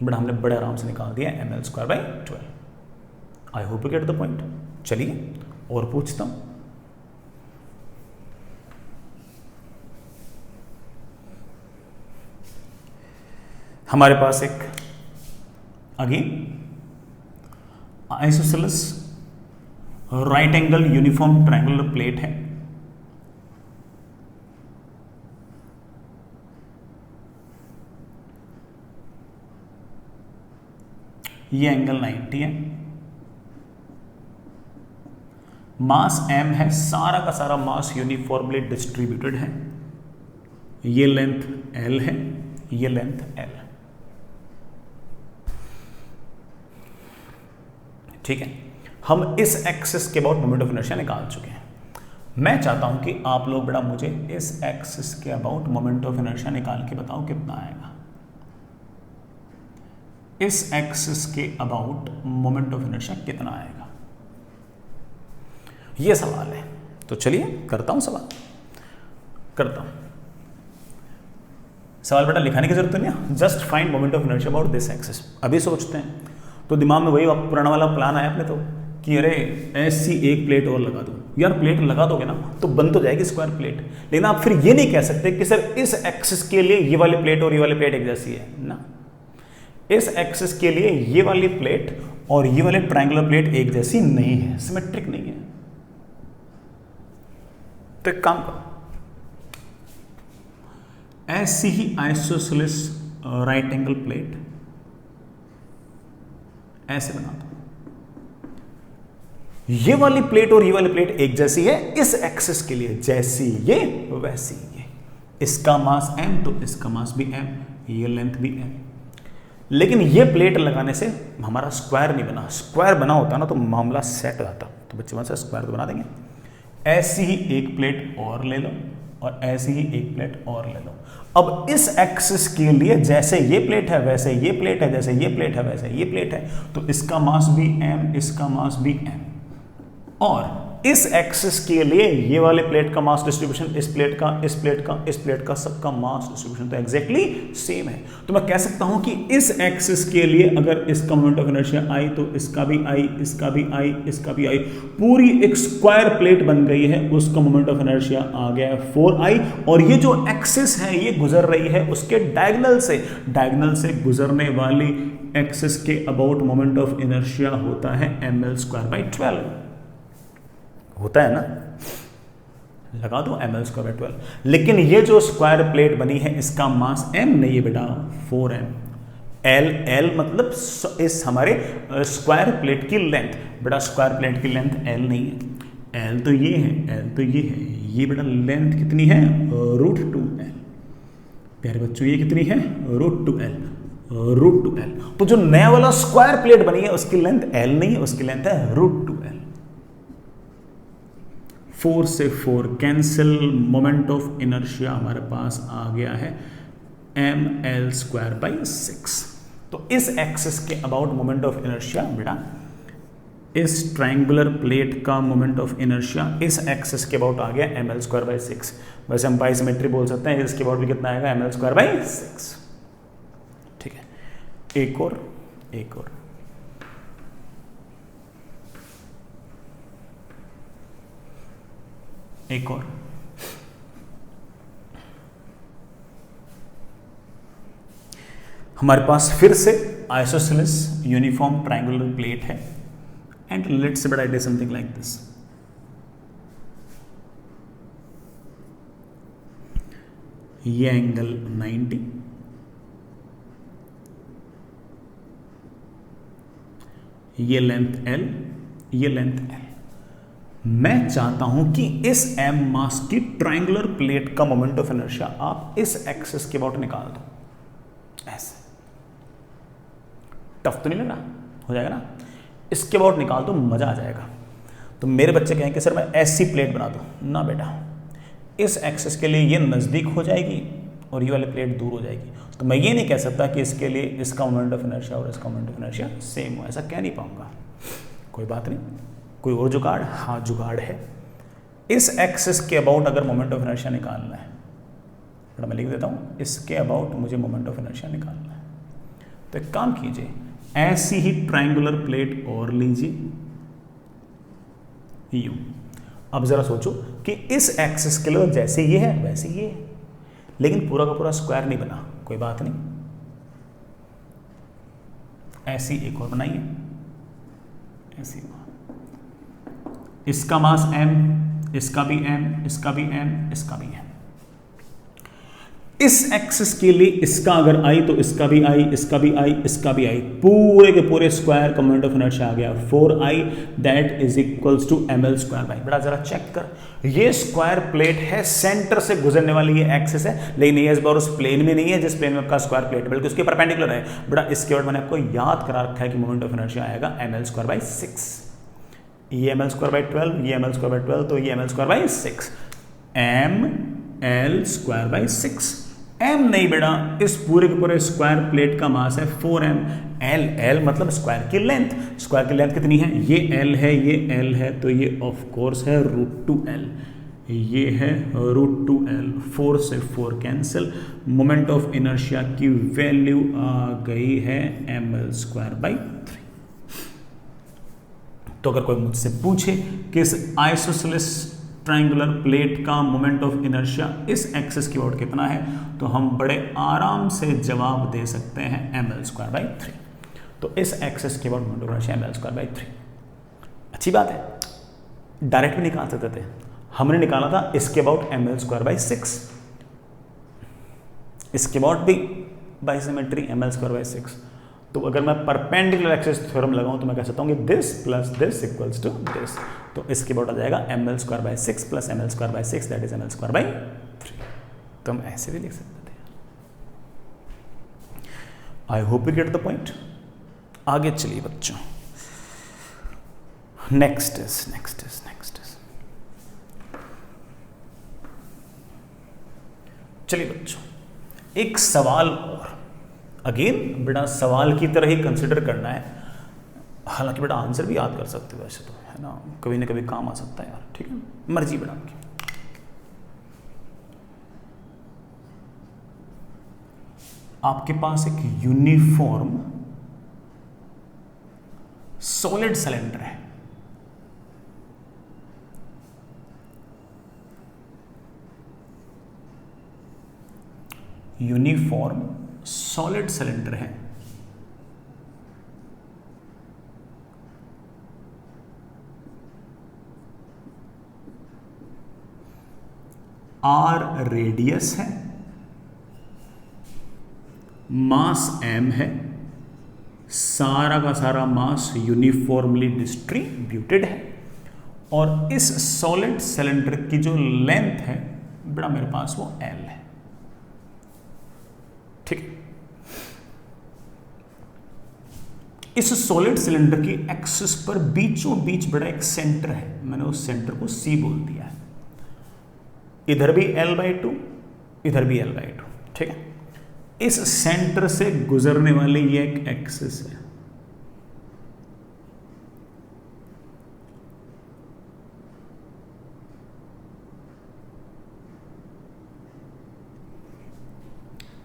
बड़ा हमने बड़े आराम से निकाल दिया ml²/12। I hope you get the point. चलिए और पूछता हूं। हमारे पास एक again isosceles right angle uniform triangular plate है। ये एंगल 90 है, मास m है, सारा का सारा मास यूनिफॉर्मली डिस्ट्रीब्यूटेड है। ये लेंथ L है, ये लेंथ L। ठीक है, हम इस एक्सिस के अबाउट मोमेंट ऑफ इनर्शिया निकाल चुके हैं। मैं चाहता हूं कि आप लोग बेटा मुझे इस एक्सिस के अबाउट मोमेंट ऑफ इनर्शिया निकाल के बताओ कितना आएगा। इस एक्सिस के अबाउट मोमेंट ऑफ इनर्शिया कितना आएगा, यह सवाल है। तो चलिए करता हूं सवाल, करता हूं सवाल। बेटा लिखाने की जरूरत नहीं, just find moment of inertia about this axis. अभी सोचते हैं तो दिमाग में वही पुराना वाला प्लान आया अपने तो कि अरे ऐसी एक प्लेट और लगा दो। यार प्लेट लगा दोगे ना तो बन तो जाएगी स्क्वायर प्लेट, लेकिन आप फिर ये नहीं कह सकते कि सर इस एक्सिस के लिए ये वाली प्लेट और ये वाली प्लेट एक जैसी है ना। इस एक्सिस के लिए ये वाली प्लेट और ये वाली ट्रायंगुलर प्लेट एक जैसी नहीं है, सिमेट्रिक नहीं है। तो एक काम करो, ऐसी ही आइसोसेलेस राइट एंगल प्लेट ऐसे बना दो। ये वाली प्लेट और ये वाली प्लेट एक जैसी है इस एक्सिस के लिए, जैसी ये वैसी ये। इसका मास m तो इसका मास भी m, ये लेंथ भी m। लेकिन ये प्लेट लगाने से हमारा स्क्वायर नहीं बना। स्क्वायर बना होता ना तो मामला सेट हो जाता। तो बच्चे से स्क्वायर तो बना देंगे। ऐसी ही एक प्लेट और ले लो, और ऐसी ही एक प्लेट और ले लो। अब इस एक्सिस के लिए जैसे ये प्लेट है वैसे ये प्लेट है, जैसे ये प्लेट है वैसे ये प्लेट है, तो इसका मास भी m, इसका मास भी m। और इस एक्सिस के लिए ये वाले प्लेट का मास डिस्ट्रीब्यूशन, इस प्लेट का, इस प्लेट का, इस प्लेट का, सबका मास डिस्ट्रीब्यूशन तो एग्जैक्टली सेम है। तो मैं कह सकता हूं कि इस एक्सिस के लिए अगर इसका मोमेंट ऑफ इनर्शिया आई तो इसका भी आई, इसका भी आई, इसका भी आई, पूरी एक स्क्वायर प्लेट बन गई है, उसका मोमेंट ऑफ इनर्शिया आ गया है 4i। और ये जो एक्सिस है ये गुजर रही है उसके डायगोनल से गुजरने वाली एक्सिस के अबाउट मोमेंट ऑफ इनर्शिया होता है ml²/12 होता है ना, लगा दो ml²/12। लेकिन ये जो स्क्वायर प्लेट बनी है इसका मास m नहीं है बेटा, 4m। l मतलब इस हमारे स्क्वायर प्लेट की लेंथ, बेटा स्क्वायर प्लेट की लेंथ l नहीं है, l तो ये है, l तो ये है, ये बेटा लेंथ कितनी है √2l। प्यारे बच्चों ये कितनी है √2l। तो जो नया वाला स्क्वायर प्लेट बनी है उसकी लेंथ l नहीं है, उसकी लेंथ है √2l। 4 से 4 कैंसिल, मोमेंट ऑफ इनर्शिया हमारे पास आ गया है ml²/6। तो इस एक्सिस के अबाउट मोमेंट ऑफ इनर्शिया बेटा, इस ट्रायंगुलर प्लेट का मोमेंट ऑफ इनर्शिया इस एक्सिस के अबाउट आ गया ml²/6। वैसे हम बाइसिमेट्री बोल सकते हैं, इसके अबाउट भी कितना आएगा ml²/6। ठीक है, एक और हमारे पास फिर से आइसोसेलेस यूनिफॉर्म ट्रायंगुलर प्लेट है and let's say it is something like this. ये एंगल 90, ये लेंथ l, ये लेंथ l। मैं चाहता हूं कि इस m मास की ट्रायंगुलर प्लेट का मोमेंट ऑफ इनर्शिया आप इस एक्सिस के अबाउट निकाल दो, ऐसे। टफ तो नहीं लग रहा, हो जाएगा ना, इसके अबाउट निकाल दो, मजा आ जाएगा। तो मेरे बच्चे कहें कि सर मैं ऐसी प्लेट बना दूं ना बेटा, इस एक्सिस के लिए ये नज़दीक हो जाएगी और ये वाली प्लेट दूर हो जाएगी। तो मैं ये नहीं कह सकता कि इसके लिए इसका मोमेंट ऑफ इनर्शिया और इसका मोमेंट ऑफ इनर्शिया सेम हो, ऐसा कह नहीं पाऊंगा। कोई बात नहीं, कोई और जुगाड़? हाँ जुगाड़ है। इस एक्सिस के अबाउट अगर मोमेंट ऑफ इनर्शिया निकालना है, बड़ा मैं लिख देता हूँ, इसके अबाउट मुझे मोमेंट ऑफ इनर्शिया निकालना है। तो एक काम कीजिए, ऐसी ही ट्रायंगुलर प्लेट और लीजिए यूं। अब जरा सोचो कि इस एक्सिस के लिए जैसे ये है वैसे ये है, लेकिन पूरा का पूरा स्क्वायर नहीं बना, कोई बात नहीं। ऐसी एक और बनाइए, ऐसी, इसका मास m, इसका भी m, इसका भी m, इसका भी m। इस एक्सिस के लिए इसका अगर आई तो इसका भी आई, इसका भी आई, इसका भी आई, पूरे के पूरे स्क्वायर का मोमेंट ऑफ इनर्शिया आ गया 4i, that is equals to ml²/। बेटा जरा चेक कर, ये स्क्वायर प्लेट है, सेंटर से गुजरने वाली ये एक्सिस है, लेकिन ये इस बार उस प्लेन में नहीं है जिस प्लेन में आपका स्क्वायर प्लेट, बल्कि उसके परपेंडिकुलर है। बेटा इसके बाद मैंने आपको याद करा रखा है कि मोमेंट ऑफ इनर्शिया आएगा ml²/6। ये ml²/12, ये ml²/12, तो ये ml²/6, ml²/6। m नहीं बेटा, इस पूरे के पूरे स्क्वायर प्लेट का मास है 4m। l मतलब स्क्वायर की लेंथ, स्क्वायर की लेंथ कितनी है, ये l है, ये l है, तो ये ऑफ कोर्स है √2l, ये है √2l। 4 से 4 कैंसिल, मोमेंट ऑफ इनर्शिया की वैल्यू आ गई है ml²/3। तो अगर कोई मुझसे पूछे कि इस आइसोसेलेस ट्रायंगुलर प्लेट का मोमेंट ऑफ इनर्शिया इस एक्सिस की ओर कितना है, तो हम बड़े आराम से जवाब दे सकते हैं ml²/3। तो इस एक्सिस की ओर मोमेंट ऑफ इनर्शिया ml²/3। अच्छी बात है, डायरेक्ट भी निकाल सकते थे, हमने निकाला था इसके अबाउट ml²/6, इसके अबाउट भी बाइसिमेट्री ml²/6। तो अगर मैं परपेंडिकुलर एक्सिस थ्योरम लगाऊं तो मैं कह सकता हूं कि this plus this equals to this, तो इसके अबाउट आ जाएगा ml²/6 plus ml²/6, that is ml²/3। तो हम ऐसे भी लिख सकते थे। आई hope you get the point. आगे चलिए बच्चों, नेक्स्ट इज चलिए बच्चों, एक सवाल और, अगेन बेटा सवाल की तरह ही कंसिडर करना है, हालांकि बेटा आंसर भी याद कर सकते हो वैसे तो, है ना, कभी ना कभी काम आ सकता है यार, ठीक है, मर्जी बेटा आपकी। आपके पास एक यूनिफॉर्म सॉलिड सिलेंडर है, यूनिफॉर्म सॉलिड सिलेंडर है, आर रेडियस है, मास m है, सारा का सारा मास यूनिफॉर्मली डिस्ट्रीब्यूटेड है, और इस सॉलिड सिलेंडर की जो लेंथ है बेटा मेरे पास वो L है, ठीक है। इस सॉलिड सिलेंडर की एक्सिस पर बीचों बीच बड़ा एक सेंटर है, मैंने उस सेंटर को C बोल दिया है, इधर भी L/2, इधर भी L/2, ठीक है। इस सेंटर से गुजरने वाली ये एक एक्सिस है,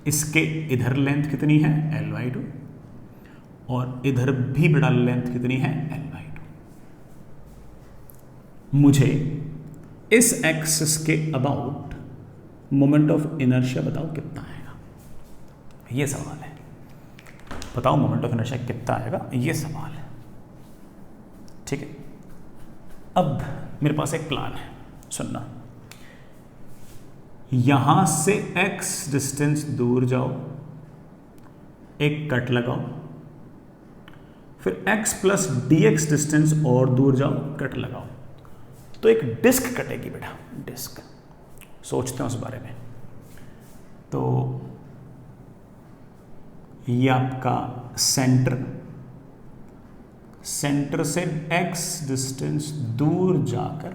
इसके इधर लेंथ कितनी है L/2, और इधर भी बड़ा लेंथ कितनी है L/2। मुझे इस एक्सिस के अबाउट मोमेंट ऑफ इनर्शिया बताओ कितना आएगा, ये सवाल है। बताओ मोमेंट ऑफ इनर्शिया कितना आएगा, ये सवाल है, ठीक है। अब मेरे पास एक प्लान है, सुनना, यहां से x डिस्टेंस दूर जाओ, एक कट लगाओ, फिर x प्लस dx डिस्टेंस और दूर जाओ, कट लगाओ, तो एक डिस्क कटेगी बेटा, डिस्क। सोचते हैं उस बारे में। तो ये आपका सेंटर, सेंटर से x डिस्टेंस दूर जाकर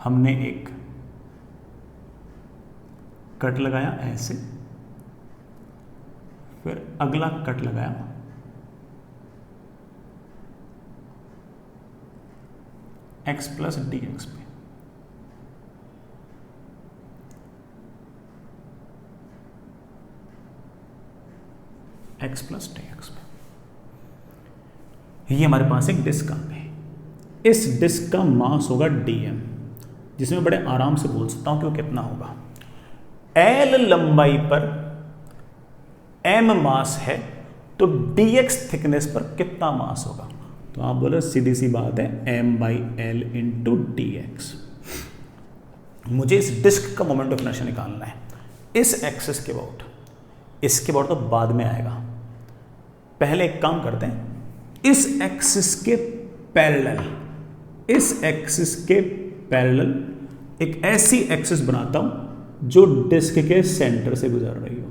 हमने एक कट लगाया ऐसे, फिर अगला कट लगाया, x प्लस dx पे, x प्लस dx पे। ये हमारे पास एक डिस्क आ गई। इस डिस्क का मास होगा dm, जिसमें बड़े आराम से बोल सकता हूं कि वो कितना होगा। L लंबाई पर m मास है, तो dx थिकनेस पर कितना मास होगा? तो आप बोले सीधी सी बात है m/l इंटू dx। मुझे इस डिस्क का मोमेंट ऑफ इनर्शिया निकालना है इस एक्सिस के अबाउट। इसके अबाउट तो बाद में आएगा, पहले एक काम करते हैं, इस एक्सिस के पैरेलल, इस एक्सिस के पैरेलल एक ऐसी एक्सिस बनाता हूं जो डिस्क के सेंटर से गुजर रही हो।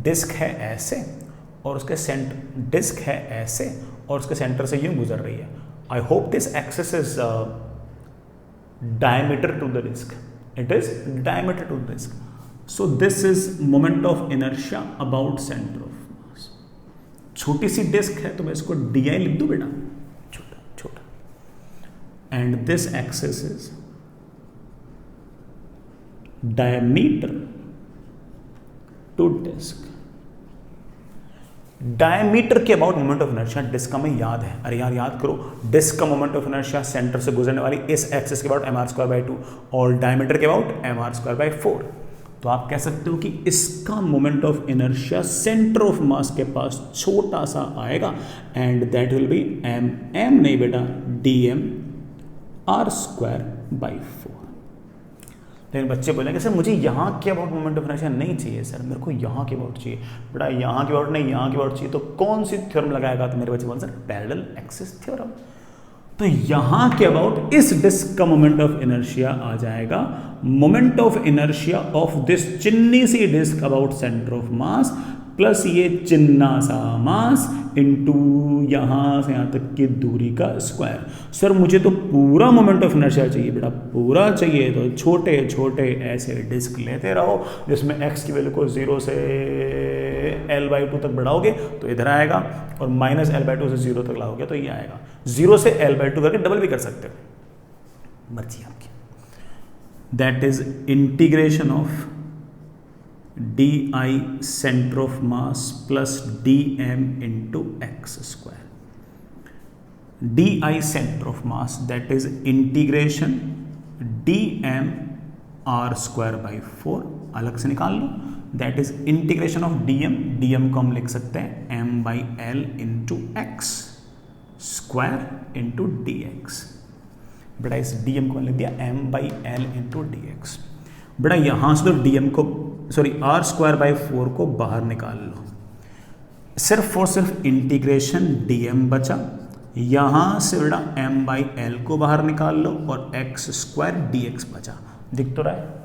डिस्क है ऐसे और उसके सेंटर, डिस्क है ऐसे और उसके सेंटर से यूं गुजर रही है। I hope this axis is diameter to the disk. It is diameter to the disk. So this is moment of inertia about center of mass. छोटी सी डिस्क है तो मैं इसको di लिख दूं बेटा, छोटा छोटा, and this axis is diameter to disk. Diameter के about moment of inertia disc का हमें याद है। अरे यार याद करो, डिस्क का मोमेंट ऑफ इनर्शिया सेंटर से गुजरने वाली इस एक्सिस के अबाउट mr²/2 और डायमीटर के अबाउट mr²/4। तो आप कह सकते हो कि इसका moment of inertia centre of mass के पास छोटा सा आएगा and that will B m नहीं बेटा dm r²/4। लेकिन बच्चे बोलेंगे सर मुझे यहाँ के अबाउट मोमेंट ऑफ इनर्शिया नहीं चाहिए सर, मेरे को यहाँ के अबाउट चाहिए। बेटा यहाँ के अबाउट नहीं, यहाँ के अबाउट चाहिए, तो कौन सी थ्योरम लगाएगा? तो मेरे बच्चे बोल सर पैरेलल एक्सिस थ्योरम। तो यहाँ के अबाउट इस डिस्क का मोमेंट ऑफ इनर्शिया आ जाएगा moment of inertia of this चिन्नी सी disc about centre of mass plus ये चिन्ना सा मास इंटू यहाँ से यहाँ तक की दूरी का स्क्वायर। सर मुझे तो पूरा मोमेंट ऑफ इनर्शिया चाहिए बेटा, पूरा चाहिए तो छोटे छोटे ऐसे डिस्क लेते रहो जिसमें x की वैल्यू को 0 से L/2 तक बढ़ाओगे तो इधर आएगा, और माइनस L/2 से 0 तक लाओगे तो ये आएगा। 0 से L/2 करके डबल भी कर सकते हो, मर्जी आपकी। That is integration of di center of mass plus dm into x square. di center of mass, that is integration dm r square by 4 अलग से निकाल लो, that is integration of dm को हम लिख सकते हैं m by l into x square into dx। बेटा इस dm को लिख दिया m by l into dx। बेटा यहाँ से तो dm को r स्क्वायर बाई 4 को बाहर निकाल लो, सिर्फ और सिर्फ इंटीग्रेशन dm बचा, यहाँ से बेटा m बाई l को बाहर निकाल लो और x स्क्वायर dx बचा। दिख तो रहा है?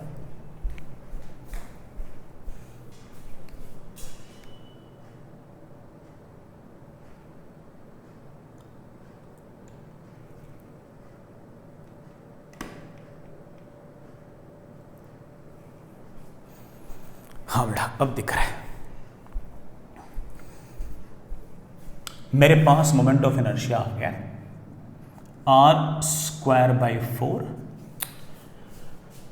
हाँ बेटा अब दिख रहा है। मेरे पास मोमेंट ऑफ इनर्शिया आ गया r square by 4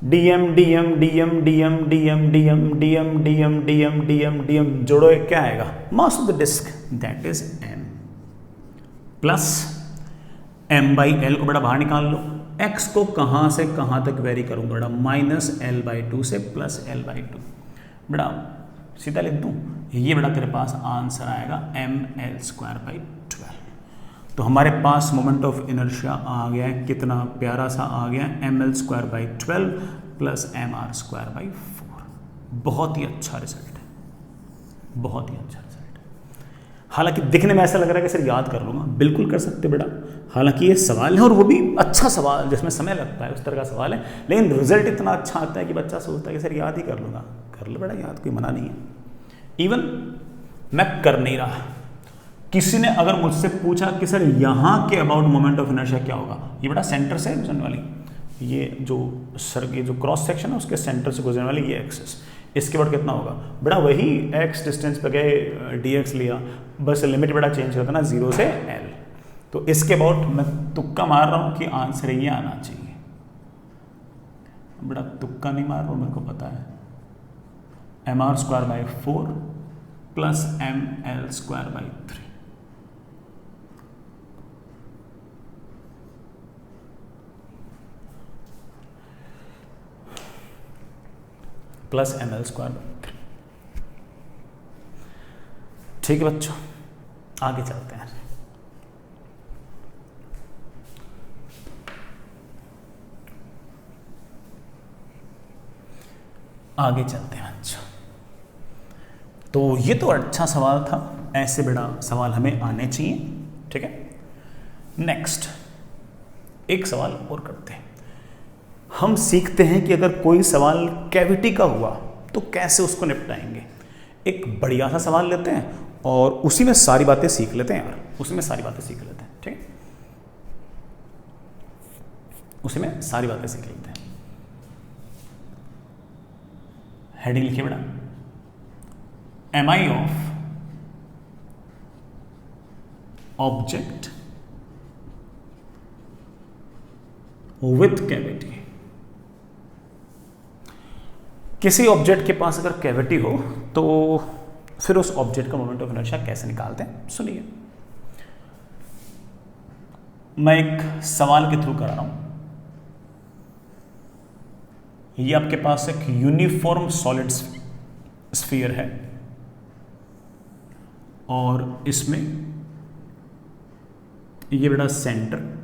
dm dm dm dm dm dm dm dm dm dm dm जोड़ो एक क्या आएगा, mass of the disc, that is m plus m by L को बेटा बाहर निकाल लो, x को कहां से कहां तक वेरी करूंगा बेटा, माइनस L/2 से प्लस L/2। बेटा सीधा लिख दूं, ये बेटा तेरे पास आंसर आएगा ml स्क्वायर बाई 12। तो हमारे पास मोमेंट ऑफ इनर्शिया आ गया है, कितना प्यारा सा आ गया, ml square by 12 plus mr square by 4। बहुत ही अच्छा रिजल्ट है, बहुत ही अच्छा रिजल्ट है। हालांकि दिखने में ऐसा लग रहा है कि सर याद कर लूँगा, बिल्कुल कर सकते बेटा, हालांकि ये सवाल है और वो भी अच्छा सवाल जिसमें समय लगता है, उस तरह का सवाल है, लेकिन रिजल्ट इतना अच्छा आता है कि बच्चा सोचता है कि सर याद ही कर लूँगा। कर लो बेटा याद, कोई मना नहीं है। इवन मैं कर नहीं रहा, किसी ने अगर मुझसे पूछा कि सर यहाँ के अबाउट मोमेंट ऑफ इनर्शिया क्या होगा, ये बेटा सेंटर से गुजरने वाली, ये जो सर की जो क्रॉस सेक्शन है उसके सेंटर से गुजरने वाली ये एक्सिस, इसके बाद कितना होगा बेटा, वही x डिस्टेंस पे गए dx लिया, बस लिमिट बेटा चेंज करता ना 0 से l। तो इसके अबाउट मैं तुक्का मार रहा हूँ कि आंसर ये आना चाहिए। बेटा तुक्का नहीं मार रहा हूँ, मेरे को पता है mr square by 4 plus ml square by 3। Plus ml square by 3। ठीक है बच्चों, आगे चलते हैं। आगे चलते हैं बच्चों। तो ये तो अच्छा सवाल था, ऐसे बड़ा सवाल हमें आने चाहिए। ठीक है, नेक्स्ट एक सवाल और करते हैं। हम सीखते हैं कि अगर कोई सवाल कैविटी का हुआ तो कैसे उसको निपटाएंगे। एक बढ़िया सा सवाल लेते हैं और उसी में सारी बातें सीख लेते हैं यार, उसी में सारी बातें सीख लेते हैं। ठीक है, उसी में सारी बातें सीख लेते हैं। हेडिंग लिखिए बेटा, M I of object with cavity. किसी ऑब्जेक्ट के पास अगर कैविटी हो तो फिर उस ऑब्जेक्ट का मोमेंट ऑफ इनर्शिया कैसे निकालते हैं, सुनिए। मैं एक सवाल के थ्रू करा रहा हूं। ये आपके पास एक यूनिफॉर्म सॉलिड स्फीयर है और इसमें ये बेटा सेंटर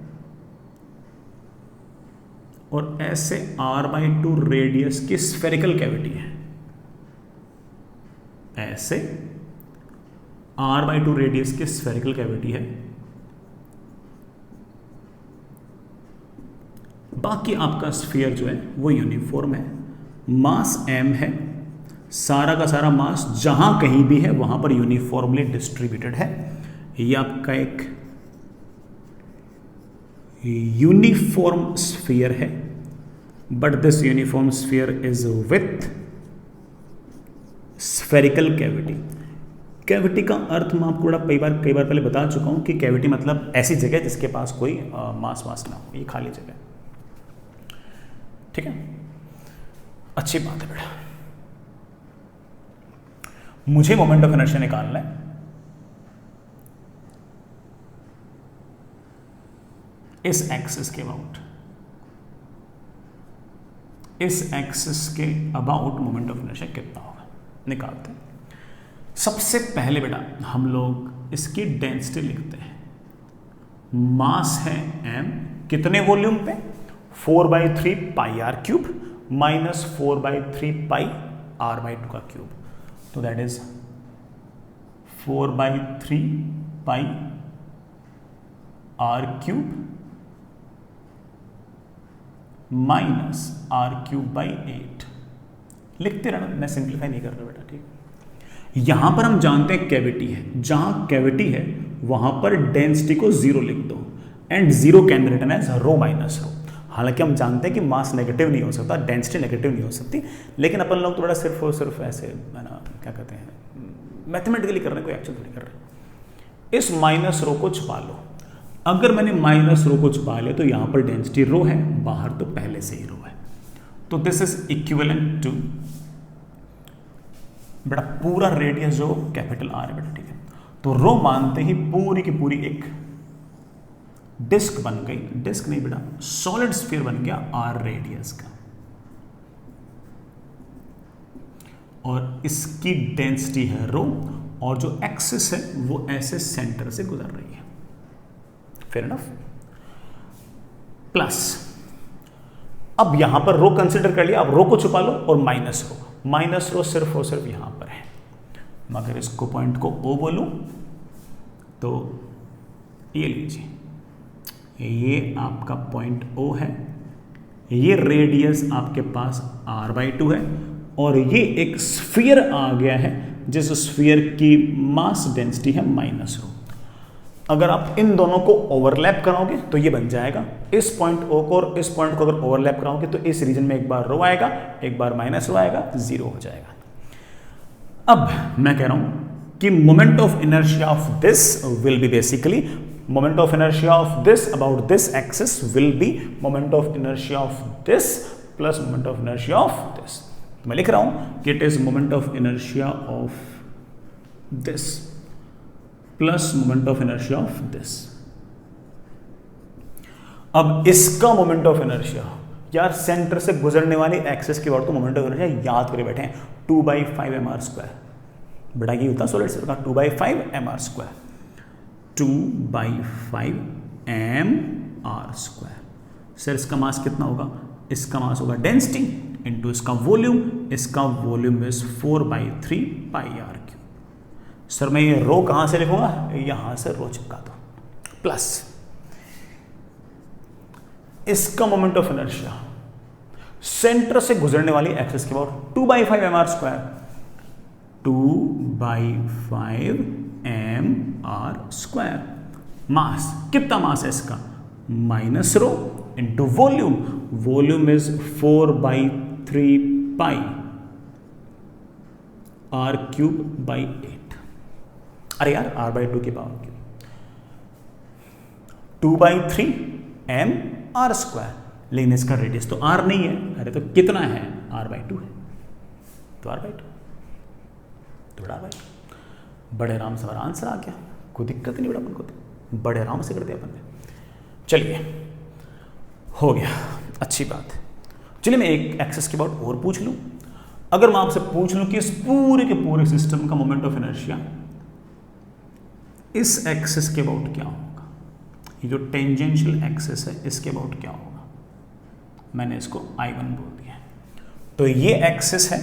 और ऐसे r/2 रेडियस की स्फेरिकल कैविटी है। ऐसे r/2 रेडियस की स्फेरिकल कैविटी है। बाकी आपका स्फीयर जो है वो यूनिफॉर्म है, मास m है, सारा का सारा मास जहां कहीं भी है वहां पर यूनिफॉर्मली डिस्ट्रीब्यूटेड है। ये आपका एक यूनिफॉर्म स्फीयर है, but this uniform sphere is with spherical cavity. Cavity का अर्थ मैं आपको कई बार पहले बता चुका हूं कि कैविटी मतलब ऐसी जगह जिसके पास कोई मास ना हो, ये खाली जगह। ठीक है, अच्छी बात है बेटा। मुझे मोमेंट ऑफ इनर्शिया निकालना है। इस एक्सिस के अबाउट, इस एक्सिस के अबाउट मोमेंट ऑफ इनर्शिया कितना होगा, निकालते हैं। सबसे पहले बेटा हम लोग इसकी डेंसिटी लिखते हैं। मास है m, कितने वॉल्यूम पे, 4/3 pi R cube minus 4/3 pi r/2 का क्यूब, तो that is 4/3 pi r cube minus r³/8। लिखते रहना, मैं सिंप्लीफाई नहीं कर रहा बेटा, ठीक। यहां पर हम जानते हैं कैविटी है, जहां कैविटी है वहां पर डेंसिटी को 0 लिख दो, and 0 can be written as rho minus rho. हालांकि हम जानते हैं कि मास नेगेटिव नहीं हो सकता, डेंसिटी नेगेटिव नहीं हो सकती, लेकिन अपन लोग तो बड़ा सिर्फ और सिर्फ ऐसे है ना, क्या कहते हैं, मैथमेटिकली कर रहे हैं, कोई एक्चुअल थोड़ी कर रहे हैं। इस माइनस रो को छुपा लो। अगर मैंने माइनस रो को छुपा लिया तो यहां पर डेंसिटी रो है, बाहर तो पहले से ही रो है, तो दिस इज इक्विवेलेंट टू बेटा पूरा रेडियस जो कैपिटल आर है बेटा, ठीक है। तो रो मानते ही पूरी की पूरी एक डिस्क बन गई, डिस्क नहीं बेटा सॉलिड स्फीयर बन गया आर रेडियस का, और इसकी डेंसिटी है रो, और जो एक्सिस है वो ऐसे सेंटर से गुजर रही है। Fair enough. प्लस अब यहां पर रो कंसिडर कर लिया, अब रो को छुपा लो, और माइनस रो सिर्फ और सिर्फ यहां पर है। मगर इसको पॉइंट को O बोलूं तो ये लीजिए, ये आपका पॉइंट O है, ये रेडियस आपके पास r/2 है, और ये एक स्फीयर आ गया है जिस स्फीयर की मास डेंसिटी है -रो। अगर आप इन दोनों को ओवरलैप कराओगे तो ये बन जाएगा, इस पॉइंट O को और इस पॉइंट को अगर ओवरलैप कराओगे तो इस रीजन में एक बार रो आएगा, एक बार -रो आएगा, 0 हो जाएगा। अब मैं कह रहा हूं कि moment of inertia of this will be basically moment of inertia of this about this axis will be moment of inertia of this plus moment of inertia of this. मैं लिख रहा हूं कि it is moment of inertia of this plus moment of inertia of this. अब इसका मोमेंट ऑफ इनर्शिया, यार सेंटर से गुजरने वाली एक्सिस के बाद तो मोमेंट ऑफ इनर्शिया याद करे बैठे हैं, 2/5 mr²। बड़ा ये होता है सॉलिड स्फीयर का 2/5 mr², 2/5 mr²। सर इसका मास कितना होगा, इसका मास होगा डेंसिटी इनटू इसका वॉल्यूम, इसका volume is 4/3 pi r cube. Sir मैं ये रो कहां से लिखूंगा, यहां से रो चिपका दो, प्लस इसका मोमेंट ऑफ इनर्शिया सेंटर से गुजरने वाली एक्सिस के बाद 2/5 mr², 2/5 mr²। मास कितना मास है इसका, -rho into volume, volume is 4/3 pi r³/8। अरे यार r/2 की पावर क्यूब, 2/3 mr², लेकिन इसका रेडियस तो r नहीं है, अरे तो कितना है, r/2 है, तो r/2 थोड़ा r/2। बड़े आराम से हमारा आंसर आ गया, कोई दिक्कत नहीं बेटा, अपन को तो बड़े आराम से कर दिया अपन ने। चलिए हो गया, अच्छी बात है। चलिए मैं एक एक्सिस के बाद और पूछ लूं। अगर मैं आपसे पूछ लूं कि इस पूरे के पूरे सिस्टम का मोमेंट ऑफ इनर्शिया इस एक्सिस के अबाउट क्या होगा, ये जो टेंजेंशियल एक्सिस है इसके अबाउट क्या होगा, मैंने इसको I1 बोल दिया। तो ये एक्सिस है,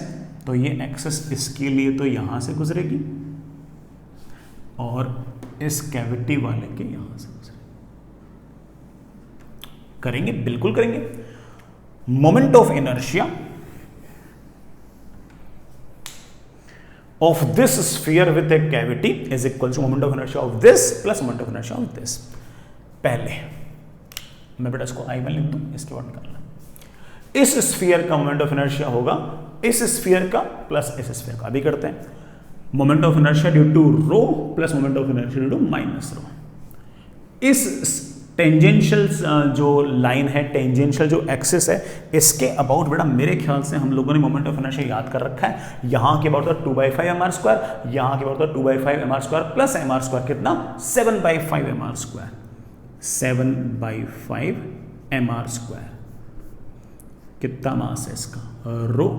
तो ये एक्सिस इसके लिए तो यहां से गुजरेगी और इस कैविटी वाले के यहां से गुजरेगी। करेंगे, बिल्कुल करेंगे। Moment of inertia of this sphere with a cavity is equal to moment of inertia of this plus moment of inertia of this. पहले मैं बेटा इसको I1 लिख दूं, इसके बाद निकालना। इस स्फीयर का मोमेंट ऑफ इनर्शिया होगा इस स्फीयर का प्लस इस स्फीयर का। अभी करते हैं moment of inertia due to rho plus moment of inertia due to minus rho. इस टेंजेंशियल जो लाइन है, टेंजेंशियल जो एक्सिस है, इसके अबाउट बेटा मेरे ख्याल से हम लोगों ने मोमेंट ऑफ इनर्शिया याद कर रखा है। यहाँ के अबाउट था 2/5 mr², यहाँ के अबाउट था 2/5 mr² प्लस mr² कितना 7/5 mr²। 7/5 mr²। कितना मास है इसका? रो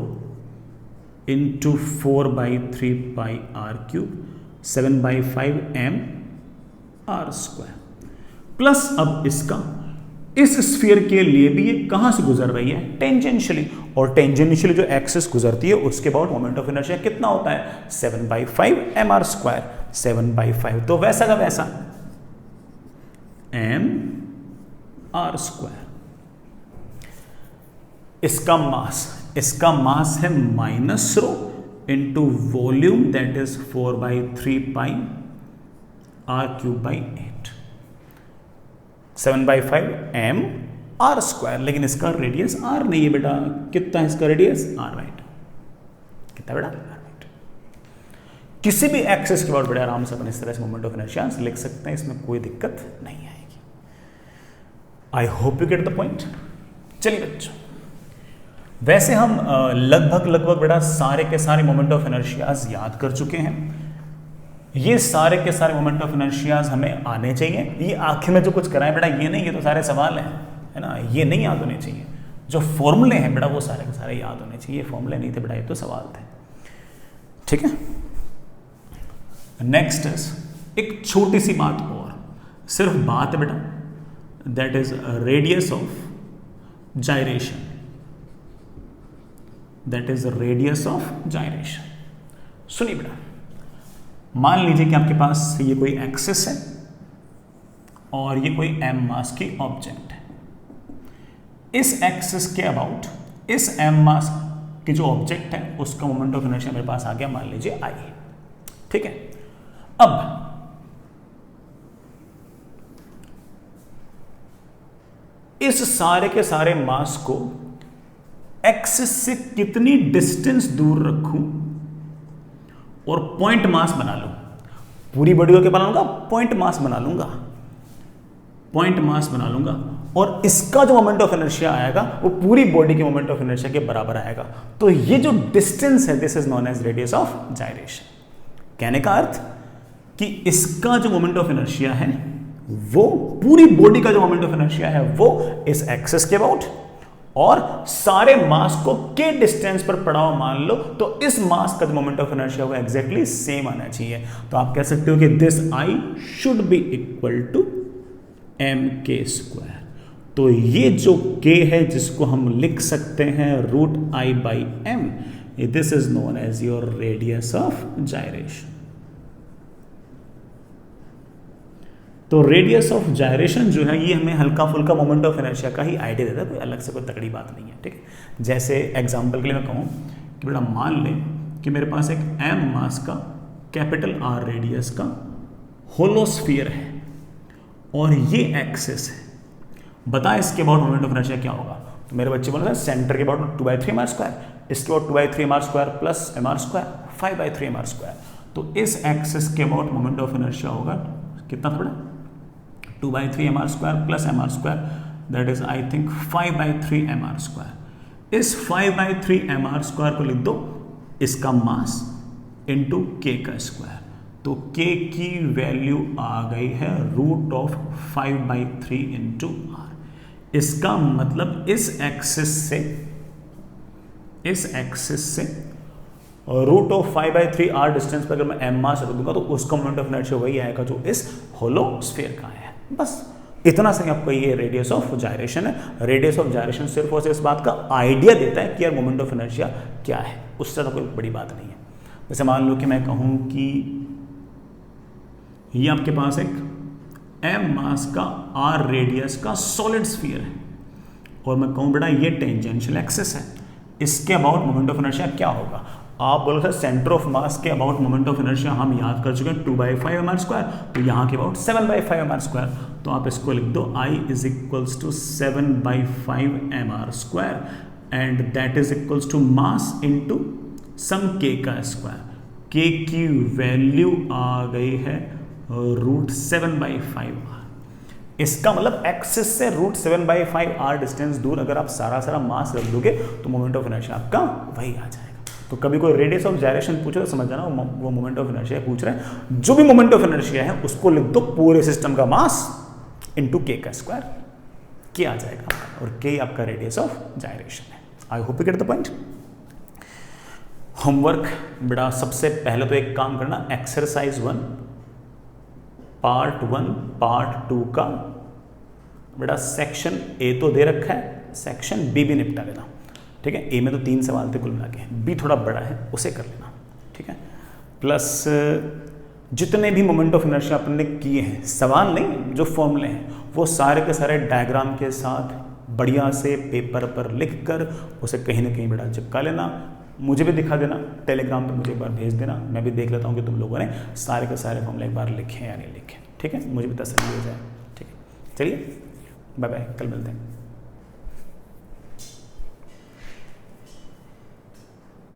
इंटू 4/3 पाई r³ 7/5 mr²। प्लस अब इसका इस स्फीयर के लिए भी ये कहां से गुजर रही है? टेंजेंशियली। और टेंजेंशियली जो एक्सिस गुजरती है उसके अबाउट मोमेंट ऑफ इनर्शिया कितना होता है? 7/5 mr²। 7/5 तो वैसा का वैसा mr²। इसका मास है minus rho into volume that is 4/3 pi r³/8। 7/5 mr²। लेकिन इसका रेडियस r नहीं है बेटा। कितना है इसका रेडियस? r right. कितना बेटा? r right. किसी भी एक्सिस के बाद बड़े आराम से अपन इस तरह से मोमेंट ऑफ इनर्शिया लिख सकते हैं, इसमें कोई दिक्कत नहीं आएगी। आई hope you get the point. चलिए बच्चों, वैसे हम लगभग बेटा सारे के सारे मोमेंट ऑफ इनर्शियाज याद कर चुके हैं। ये सारे के सारे मोमेंट ऑफ इनर्शियाज हमें आने चाहिए। ये आखिर में जो कुछ कराएं बेटा ये नहीं, ये तो सारे सवाल हैं, है ना, ये नहीं याद होने चाहिए। जो फॉर्मूले हैं बेटा वो सारे के सारे याद होने चाहिए। फॉर्मूले नहीं थे बेटा, ये तो सवाल थे। ठीक है। नेक्स्ट एक छोटी सी बात और, सिर्फ बात है बेटा, that is radius of gyration. That is radius of gyration. सुनिए बेटा, मान लीजिए कि आपके पास ये कोई एक्सिस है और ये कोई m मास की ऑब्जेक्ट है। इस एक्सिस के अबाउट इस m मास की जो ऑब्जेक्ट है उसका मोमेंट ऑफ इनर्शिया मेरे पास आ गया, मान लीजिए I। ठीक है। अब इस सारे के सारे मास को एक्सिस से कितनी डिस्टेंस दूर रखूं और पॉइंट मास बना लूं। पूरी बॉडी को क्या बना लूंगा? पॉइंट मास बना लूंगा। पॉइंट मास बना लूंगा और इसका जो मोमेंट ऑफ इनर्शिया आएगा वो पूरी बॉडी के मोमेंट ऑफ इनर्शिया के बराबर आएगा। तो ये जो डिस्टेंस है this is known as radius of gyration. कहने का अर्थ कि इसका जो मोमेंट ऑफ इनर्शिया है वो पूरी बॉडी का जो मोमेंट ऑफ इनर्शिया है वो इस एक्सिस के अबाउट और सारे मास को के डिस्टेंस पर पड़ा हुआ मान लो, तो इस मास का जो मोमेंट ऑफ इनर्शिया होगा एग्जैक्टली सेम आना चाहिए। तो आप कह सकते हो कि this I should be equal to mk²। तो ये जो k है जिसको हम लिख सकते हैं √I/m, this is known as your radius of gyration. तो रेडियस ऑफ जायरेशन जो है ये हमें हल्का फुल्का मोमेंट ऑफ इनर्शिया का ही आइडिया देता है, कोई अलग से कोई तगड़ी बात नहीं है। ठीक है। जैसे एग्जांपल के लिए मैं कहूँ कि बेटा मान लें कि मेरे पास एक m मास का कैपिटल R रेडियस का होलोस्फीयर है और ये एक्सिस है। बता इसके अबाउट मोमेंट ऑफ इनर्शिया क्या होगा? तो मेरे बच्चे बोल रहे हैं सेंटर के अबाउट 2/3 mr², इसके about 2/3 mr² plus mr², 5/3 mr²। तो इस एक्सिस के अबाउट मोमेंट ऑफ इनर्शिया होगा कितना था बेटा? 2/3 mr² plus mr², that is I think 5/3 mr²। इस 5/3 mr² को लिख दो इसका मास इंटू k का स्क्वायर। तो k की वैल्यू आ गई है √5/3 इंटू r। इसका मतलब इस एक्सिस से √5/3 r डिस्टेंस पर अगर मैं m मास रख दूंगा तो उसका मोमेंट ऑफ इनर्शिया वही आएगा जो इस होलोस्फीयर का है। बस इतना से आपको ये रेडियस ऑफ जायरेशन है। रेडियस ऑफ जायरेशन सिर्फ और सिर्फ इस बात का आइडिया देता है कि यार मोमेंट ऑफ इनर्शिया क्या है, उससे तो कोई बड़ी बात नहीं है। जैसे मान लो कि मैं कहूँ कि ये आपके पास एक m मास का r रेडियस का सॉलिड स्फीयर है और मैं कहूँ बेटा ये टेंजेंशियल एक्सिस है, इसके अबाउट मोमेंट ऑफ इनर्शिया क्या होगा? आप बोलो सर सेंटर ऑफ मास के अबाउट मोमेंट ऑफ इनर्शिया हम याद कर चुके हैं 2/5 mr², तो यहाँ के अबाउट 7/5 mr², तो आप इसको लिख दो I is equals to 7/5 mr² and that is equals to mass into some k का स्क्वायर। k की वैल्यू आ गई है √7/5 r। इसका मतलब एक्सिस से √7/5 r डिस्टेंस दूर अगर आप सारा मास रख दोगे तो मोमेंट ऑफ इनर्शिया आपका वही आ जाएगा। तो कभी कोई रेडियस ऑफ जायरेशन पूछे तो समझ जाना वो मोमेंट ऑफ इनर्शिया पूछ रहे हैं। जो भी मोमेंट ऑफ इनर्शिया है उसको लिख दो पूरे सिस्टम का मास इनटू k का स्क्वायर, k आ जाएगा और k आपका रेडियस ऑफ जायरेशन है। आई hope you get the point. Homework बेटा सबसे पहले तो एक काम करना, एक्सरसाइज 1 पार्ट 1 पार्ट 2 का बेटा सेक्शन ए तो दे रखा है, सेक्शन बी भी निपटा लेना, ठीक है। ए में तो 3 सवाल थे कुल मिला के, बी थोड़ा बड़ा है उसे कर लेना, ठीक है। प्लस जितने भी मोमेंट ऑफ इनर्शिया अपन ने किए हैं, सवाल नहीं जो फॉर्मूले हैं वो सारे के सारे डायग्राम के साथ बढ़िया से पेपर पर लिख कर उसे कहीं ना कहीं बेटा चिपका लेना, मुझे भी दिखा देना, टेलीग्राम पे मुझे एक बार भेज देना, मैं भी देख लेता हूँ कि तुम लोगों ने सारे के सारे फॉर्मूले एक बार लिखे या नहीं लिखे, ठीक है। मुझे भी तसल्ली हो जाए, ठीक है। चलिए बाय बाय, कल मिलते हैं।